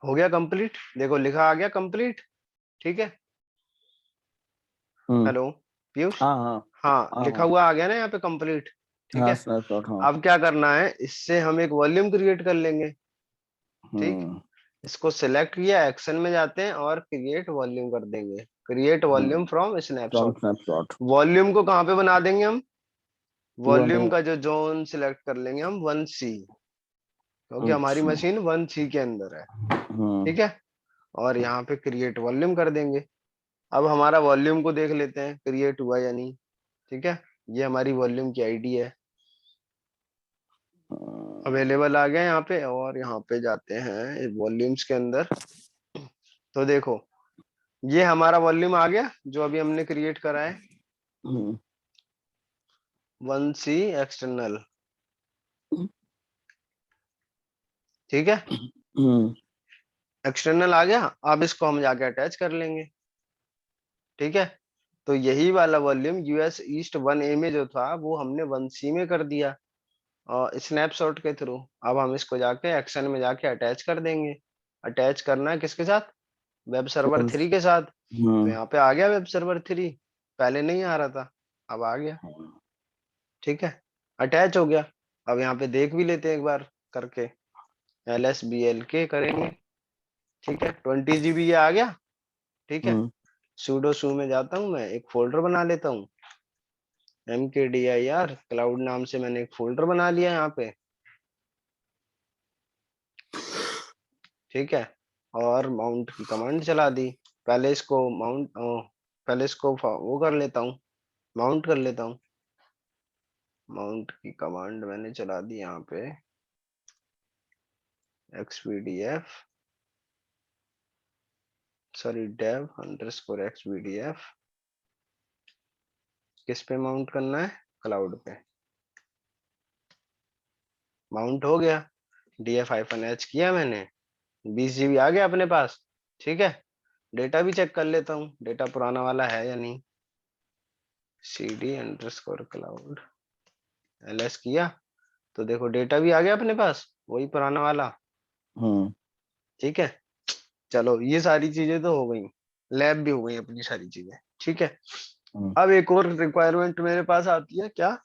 हो गया कंप्लीट, देखो लिखा आ गया कंप्लीट। ठीक है, हेलो पीयूष। हाँ हाँ हाँ, हाँ लिखा हाँ हुआ आ गया ना यहाँ पे कंप्लीट। ठीक हाँ है, स्नैपशॉट हाँ। अब क्या करना है, इससे हम एक वॉल्यूम क्रिएट कर लेंगे। ठीक, हम्म इसको सिलेक्ट किया, एक्शन में जाते हैं और क्रिएट वॉल्यूम कर देंगे। Create volume from from snapshot. Snapshot. Volume को कहाँ पे बना देंगे हम, वन वॉल्यूम ए। का जो जोन सिलेक्ट कर लेंगे हम 1C, क्योंकि हमारी अच्छा। मशीन 1C के अंदर है। हम्म ठीक है, और यहाँ पे क्रिएट वॉल्यूम कर देंगे। अब हमारा वॉल्यूम को देख लेते हैं क्रिएट हुआ या नहीं। ठीक है, ये हमारी वॉल्यूम की आईडी है, अवेलेबल आ गया यहाँ पे। और यहाँ पे जाते हैं वॉल्यूम्स के अंदर, तो देखो ये हमारा वॉल्यूम आ गया जो अभी हमने क्रिएट करा है, हम्म 1C एक्सटर्नल। ठीक है, हम्म एक्सटर्नल आ गया। अब इसको हम जाके अटैच कर लेंगे। ठीक है, तो यही वाला वॉल्यूम यूएस ईस्ट 1A में जो था वो हमने 1C में कर दिया और स्नैपशॉट के थ्रू। अब हम इसको जाके एक्शन में जाके अटैच कर देंगे। अटैच करना है किसके साथ, वेब सर्वर 3 के साथ। तो हम्म यहाँ पे आ गया वेब सर्वर 3, पहले नहीं आ रहा था, अब आ गया। ठीक है, अटैच हो गया। अब यहाँ पे देख भी लेते हैं एक बार करके, LSBLK करेंगे। ठीक है, 20 GB ये आ गया। ठीक है, हम्म sudo su में जाता हूँ, मैं एक फोल्डर बना लेता हूँ। mkdir क्लाउड नाम से मैंने एक फोल्डर बना लिया यहाँ पे। ठीक है, और माउंट की कमांड चला दी। पहले इसको माउंट पहले इसको वो कर लेता हूँ, माउंट कर लेता हूँ। माउंट की कमांड मैंने चला दी यहाँ पे, xpdf सॉरी dev _ xpdf। किस पे माउंट करना है, क्लाउड पे। माउंट हो गया, df-h किया मैंने, 20 GB आ गया अपने पास। ठीक है, डेटा भी चेक कर लेता हूँ, डेटा पुराना वाला है या नहीं। cd_cloud ls किया, तो देखो डेटा भी आ गया अपने पास, वही पुराना वाला। हम्म ठीक है, चलो ये सारी चीजें तो हो गई, लैब भी हो गई अपनी सारी चीजें। ठीक है, हम्म अब एक और रिक्वायरमेंट मेरे पास आती है, क्या,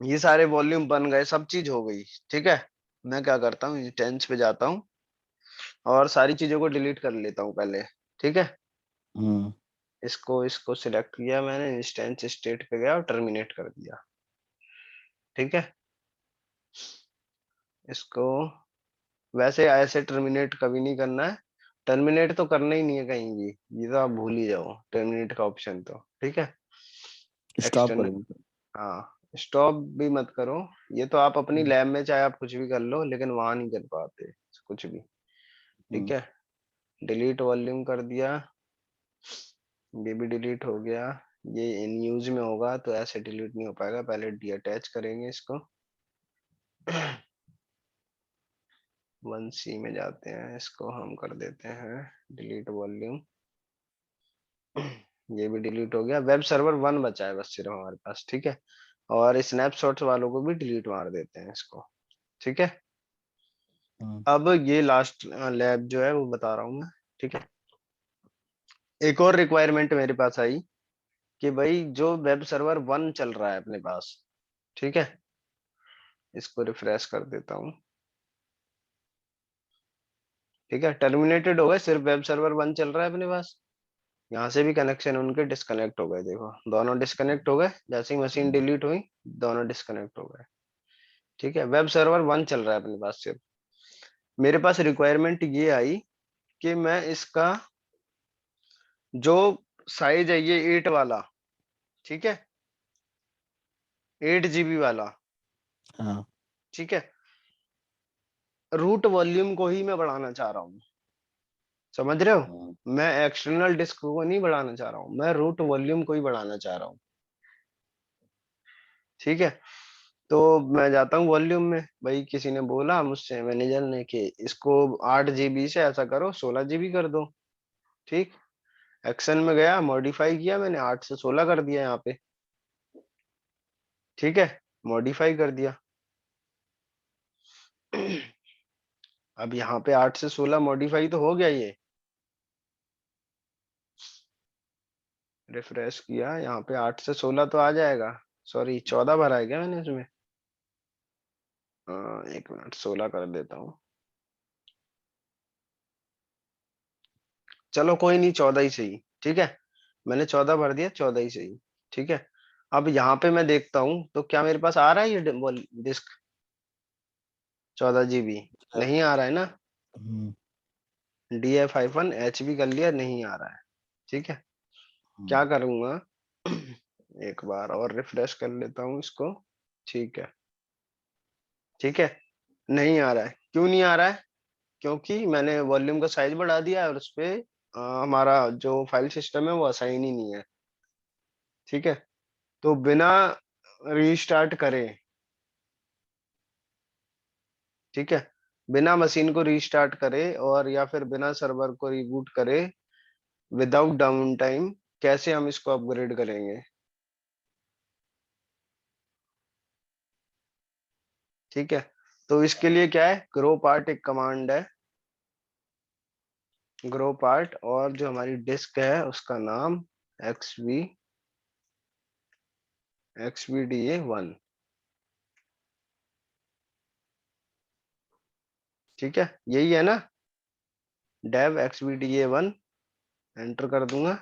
ये सारे वॉल्यूम बन गए, सब चीज हो गई। ठीक है, मैं क्या करता हूँ, इंस्टेंस पे जाता हूँ और सारी चीजों को डिलीट कर लेता हूँ पहले। ठीक है, हम्म इसको इसको सिलेक्ट किया मैंने, इंस्टेंस स्टेट पे गया और टर्मिनेट कर दिया। ठीक है, इसको वैसे ऐसे टर्मिनेट कभी नहीं करना है, टर्मिनेट तो करना ही नहीं है कहीं भी, ये तो आप भूल ही जाओ टर्मिनेट का ऑप्शन तो। ठीक है, स्टॉप एक्सटर्नल, करेंगे। हाँ स्टॉप भी मत करो, ये तो आप अपनी लैब में चाहे आप कुछ भी कर लो, लेकिन वहां नहीं कर पाते कुछ भी। ठीक हम्म है, डिलीट वॉल्यूम कर दिया, ये भी डिलीट हो गया। ये इन यूज में होगा तो ऐसे डिलीट नहीं हो पाएगा, पहले डी अटैच करेंगे इसको। 1C में जाते हैं, इसको हम कर देते हैं डिलीट वॉल्यूम। ये भी डिलीट हो गया। वेब सर्वर 1 बचा है बस सिर्फ हमारे पास, ठीक है। और स्नैपशॉट्स वालों को भी डिलीट मार देते हैं इसको, ठीक है। अब ये लास्ट लैब जो है वो बता रहा हूँ मैं, ठीक है। एक और रिक्वायरमेंट मेरे पास आई कि भाई जो वेब सर्वर 1 चल रहा है अपने पास, ठीक है, इसको रिफ्रेश कर देता हूँ, ठीक है। टर्मिनेटेड हो गए, सिर्फ वेब सर्वर 1 चल रहा है अपने पास। यहाँ से भी कनेक्शन उनके डिस्कनेक्ट हो गए, देखो दोनों डिस्कनेक्ट हो गए, जैसे ही मशीन डिलीट हुई दोनों डिस्कनेक्ट हो गए, ठीक है। वेब सर्वर 1 चल रहा है अपने पास सिर्फ। मेरे पास रिक्वायरमेंट ये आई कि मैं इसका जो साइज है ये 8 वाला, ठीक है, 8 GB वाला, हाँ। ठीक है, रूट वॉल्यूम को ही मैं बढ़ाना चाह रहा हूँ, समझ रहे हो। हाँ। मैं एक्सटर्नल डिस्क को नहीं बढ़ाना चाह रहा हूँ, मैं रूट वॉल्यूम को ही बढ़ाना चाह रहा हूँ, ठीक है। तो मैं जाता हूँ वॉल्यूम में, भाई किसी ने बोला मुझसे मैनेजर ने कि इसको 8 GB से ऐसा करो 16 GB कर दो, ठीक। एक्शन में गया, मॉडिफाई किया मैंने, 8 से 16 कर दिया यहाँ पे, ठीक है, मॉडिफाई कर दिया। अब यहाँ पे 8 से 16 मॉडिफाई तो हो गया ये, रिफ्रेश किया, यहाँ पे 8 से 16 तो आ जाएगा। सॉरी 14 भरा है क्या मैंने इसमें, 1 मिनट 16 कर देता हूँ, चलो कोई नहीं 14 ही सही, ठीक है। मैंने 14 भर दिया, 14 ही सही, ठीक है। अब यहाँ पे मैं देखता हूँ तो क्या मेरे पास आ रहा है ये डिस्क 14 GB, नहीं आ रहा है ना। हम्म। DF-H भी कर लिया, नहीं आ रहा है, ठीक है। क्या करूंगा, एक बार और रिफ्रेश कर लेता हूँ इसको, ठीक है, ठीक है। नहीं आ रहा है, क्यों नहीं आ रहा है, क्योंकि मैंने वॉल्यूम का साइज बढ़ा दिया है और उसपे हमारा जो फाइल सिस्टम है वो असाइन ही नहीं है, ठीक है। तो बिना रीस्टार्ट करे, ठीक है, बिना मशीन को रीस्टार्ट करे और या फिर बिना सर्वर को रिबूट करे, विदाउट डाउन टाइम, कैसे हम इसको अपग्रेड करेंगे, ठीक है। तो इसके लिए क्या है, ग्रो पार्ट एक कमांड है, ग्रो पार्ट, और जो हमारी डिस्क है उसका नाम XVDA1, ठीक है, यही है ना, डेव XVDA1, एंटर कर दूंगा।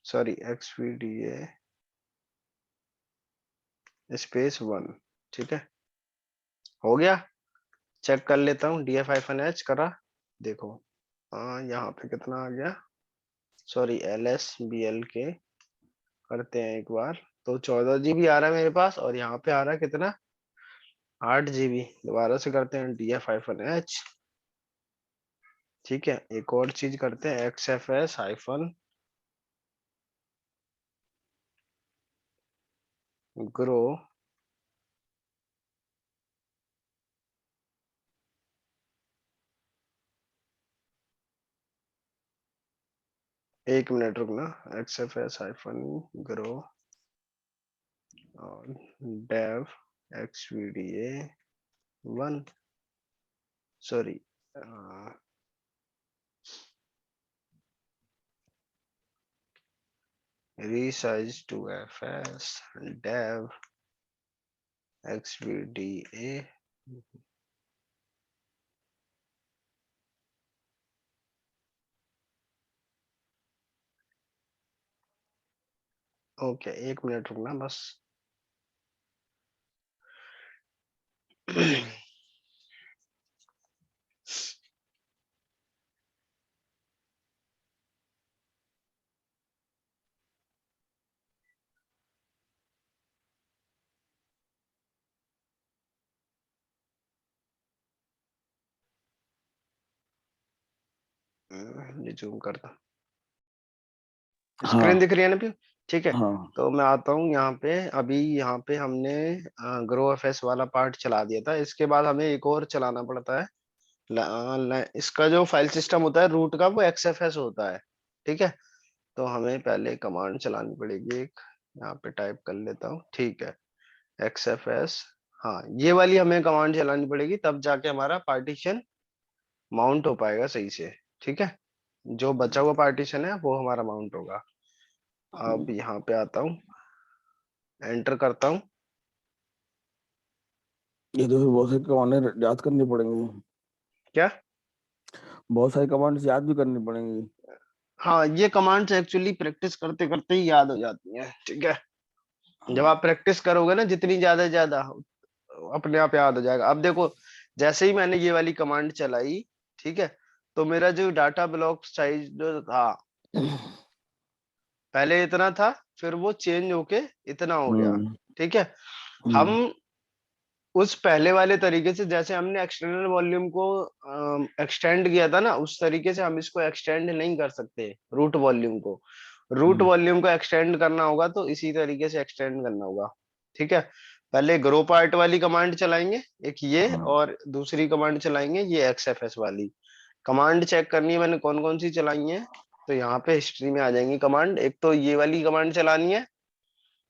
सॉरी XVDA स्पेस 1, ठीक है, हो गया। चेक कर लेता हूँ, DF-H करा, देखो यहाँ पे कितना आ गया, सॉरी LSBLK करते हैं एक बार। तो 14 GB आ रहा है मेरे पास, और यहाँ पे आ रहा है कितना, 8 GB। दोबारा से करते हैं DF-H, ठीक है। एक और चीज करते हैं, XFS-ग्रो, एक मिनट रुकना, XFS-ग्रो और dev XVDA1, sorry resize to FS dev XVDA, okay, एक मिनट रुकना बस। जूम करता, हाँ। स्क्रीन दिख रही है ना, ठीक है। हाँ। तो मैं आता हूँ यहाँ पे, अभी यहाँ पे हमने ग्रो एफएस वाला पार्ट चला दिया था, इसके बाद हमें एक और चलाना पड़ता है। इसका जो फाइल सिस्टम होता है रूट का, वो एक्सएफएस होता है। ठीक है। तो हमें पहले कमांड चलानी पड़ेगी एक, यहाँ पे टाइप कर लेता हूँ, ठीक है, एक्सएफएस। हाँ, ये वाली हमें कमांड चलानी पड़ेगी, तब जाके हमारा पार्टीशन माउंट हो पाएगा सही से। ठीक है। जो बचा हुआ पार्टीशन है वो हमारा माउंट होगा। अब यहाँ पे आता हूँ, एंटर करता हूँ। ये तो फिर बहुत सारी कमांडें याद करनी पड़ेंगी। क्या? बहुत सारी कमांड्स याद भी करनी पड़ेंगी। हाँ, ये कमांड्स एक्चुअली प्रैक्टिस करते करते ही याद हो जाती हैं। ठीक है। जब हाँ। आप प्रैक्टिस करोगे ना जितनी ज्यादा ज्यादा, अपने आप याद हो जाएगा। अब देखो, जैसे ही मैंने ये वाली कमांड चलाई, ठीक है, तो मेरा जो डाटा ब्लॉक साइज जो था, पहले इतना था, फिर वो चेंज होके इतना हो गया। हम्म। ठीक है। हम हम्म। उस पहले वाले तरीके से, जैसे हमने एक्सटर्नल वॉल्यूम को एक्सटेंड किया था ना, उस तरीके से हम इसको एक्सटेंड नहीं कर सकते रूट वॉल्यूम को। रूट हम्म। वॉल्यूम को एक्सटेंड करना होगा तो इसी तरीके से एक्सटेंड करना होगा। ठीक है। पहले ग्रो पार्ट वाली कमांड चलाएंगे एक ये, हाँ। और दूसरी कमांड चलाएंगे ये एक्सएफएस वाली। कमांड चेक करनी है मैंने कौन कौन सी चलाई है, तो यहाँ पे हिस्ट्री में आ जाएंगी कमांड। एक तो ये वाली कमांड चलानी है,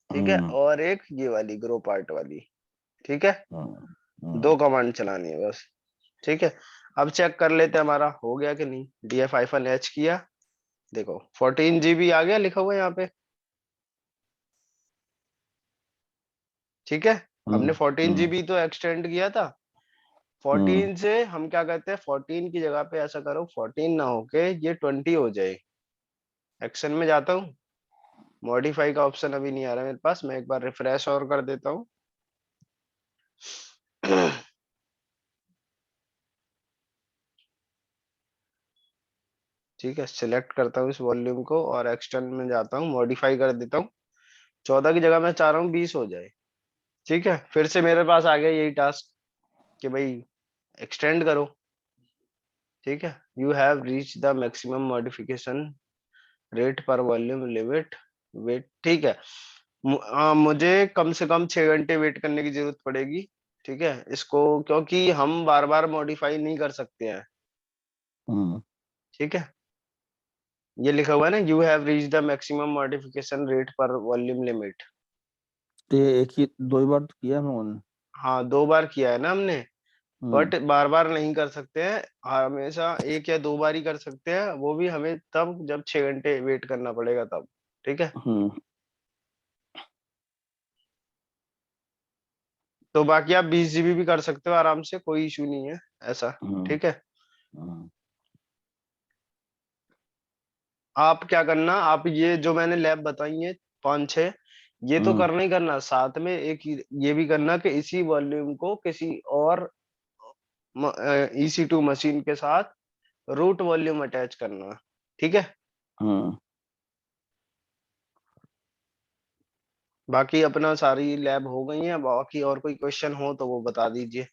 ठीक है, हम्म। और एक ये वाली ग्रो पार्ट वाली। ठीक है। हम्म। दो हम्म। कमांड चलानी है बस। ठीक है। अब चेक कर लेते हैं हमारा हो गया कि नहीं। df-h किया, देखो 14 GB आ गया लिखा हुआ यहाँ पे। ठीक है। हमने हम्म। 14 GB तो एक्सटेंड किया था। हम्म। 14 से हम क्या करते हैं, 14 की जगह पे ऐसा करो 14 ना होके ये 20 हो जाए। एक्शन में जाता हूँ, मॉडिफाई का ऑप्शन अभी नहीं आ रहा मेरे पास, मैं एक बार रिफ्रेश और कर देता हूँ। ठीक है, सिलेक्ट करता हूँ इस वॉल्यूम को और एक्सटर्न में जाता हूँ, मॉडिफाई कर देता हूँ। 14 की जगह मैं चाह रहा हूँ 20 हो जाए। ठीक है, फिर से मेरे पास आ गया यही टास्क कि भाई एक्सटेंड करो। ठीक है, you have reach the maximum modification rate पर वॉल्यूम लिमिट, वेट। ठीक है। मुझे कम से कम 6 घंटे वेट करने की जरूरत पड़ेगी। ठीक है इसको, क्योंकि हम बार बार मॉडिफाई नहीं कर सकते हैं। हम्म। ठीक है। ये लिखा हुआ है ना, you have reach the maximum modification rate पर वॉल्यूम लिमिट। तो ये एक ही दो ही बार तो किया है मैंने। हाँ, 2 बार किया है ना हमने, हम्म। बट बार बार नहीं कर सकते हैं। हमेशा 1 या 2 बार ही कर सकते हैं, वो भी हमें तब जब 6 घंटे वेट करना पड़ेगा तब। ठीक है। हम्म। तो बाकी आप 20 GB भी कर सकते हो आराम से, कोई इशू नहीं है ऐसा। हम्म। ठीक है। हम्म। आप क्या करना, आप ये जो मैंने लैब बताई है 5-6, ये तो हम्म। करना ही करना, साथ में एक ये भी करना कि इसी वॉल्यूम को किसी और EC2 मशीन के साथ रूट वॉल्यूम अटैच करना। ठीक है। हम्म। बाकी अपना सारी लैब हो गई है, बाकी और कोई क्वेश्चन हो तो वो बता दीजिए।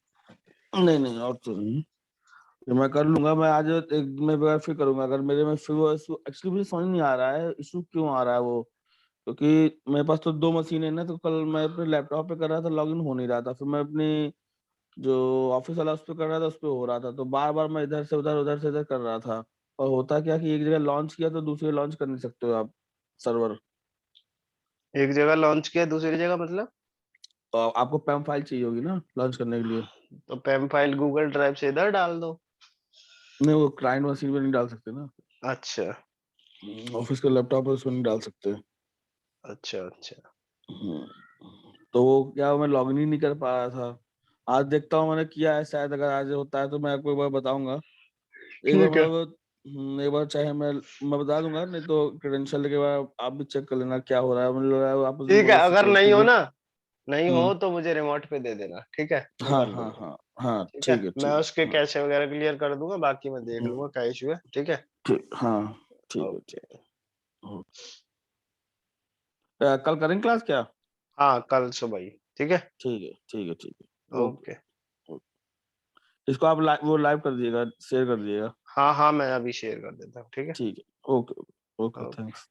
नहीं नहीं, और तो नहीं। ये मैं कर लूंगा। मैं आज एक मैं बार फिर करूंगा। अगर मेरे में फिर वो एक्चुअली मुझे समझ नहीं आ रहा है इशू क्यों आ रहा है वो। क्योंकि मेरे पास तो दो मशीन है ना, तो कल मैं अपने लैपटॉप पे कर रहा था, लॉगिन हो नहीं रहा था। फिर मैं अपनी जो ऑफिस वाला उस पे कर रहा था, उस पे हो रहा था। तो बार बार मैं इधर से उधर उधर से इधर कर रहा था। और होता क्या कि एक जगह लॉन्च किया तो दूसरी लॉन्च कर नहीं सकते हो आप सर्वर। एक जगह लॉन्च किया दूसरी जगह मतलब? तो आपको पैम फाइल चाहिए होगी ना लॉन्च करने के लिए। तो पेम फाइल गूगल ड्राइव से इधर डाल दो। नहीं, वो क्लाइंट मशीन पे नहीं डाल सकते ना। अच्छा ऑफिस के लैपटॉप पे उसमें नहीं डाल सकते। अच्छा अच्छा। हम्म। तो वो क्या, मैं लॉगिन ही नहीं कर पा रहा था। आज देखता हूँ, मैंने किया है, शायद अगर आज होता है तो मैं आपको एक बार बताऊंगा। एक बार ठीक है। मतलब एक बार चाहे मैं बता दूंगा, नहीं तो क्रेडेंशियल के बाद आप भी चेक कर लेना क्या हो रहा है। मतलब आप उस दिन ठीक है, बोले अगर सिक्योरिटी नहीं हो भी। ना, नहीं हो हम्म। तो मुझे रिमोट पे दे देना, ठीक है, मैं हाँ कर हाँ दूंगा। हाँ हाँ, ठीक है, ठीक है मैं ठीक है। उसके हाँ कैशे वगैरह क्लियर कर दूंगा, बाकी मैं देख हम्म, लूंगा क्या इशू है। ठीक है। ठीक, हाँ ठीक है ठीक। ओके। हो- कल करेंगे क्लास क्या? हाँ, कल सुबह ही। ठीक है। ठीक है ठीक है ठीक है, ओके। ओके। ओके। इसको आप वो लाइव कर दिएगा, शेयर कर दिएगा। हाँ हाँ, मैं अभी शेयर कर देता हूँ। ठीक है। ठीक है, ओके। Okay, okay. थैंक्स।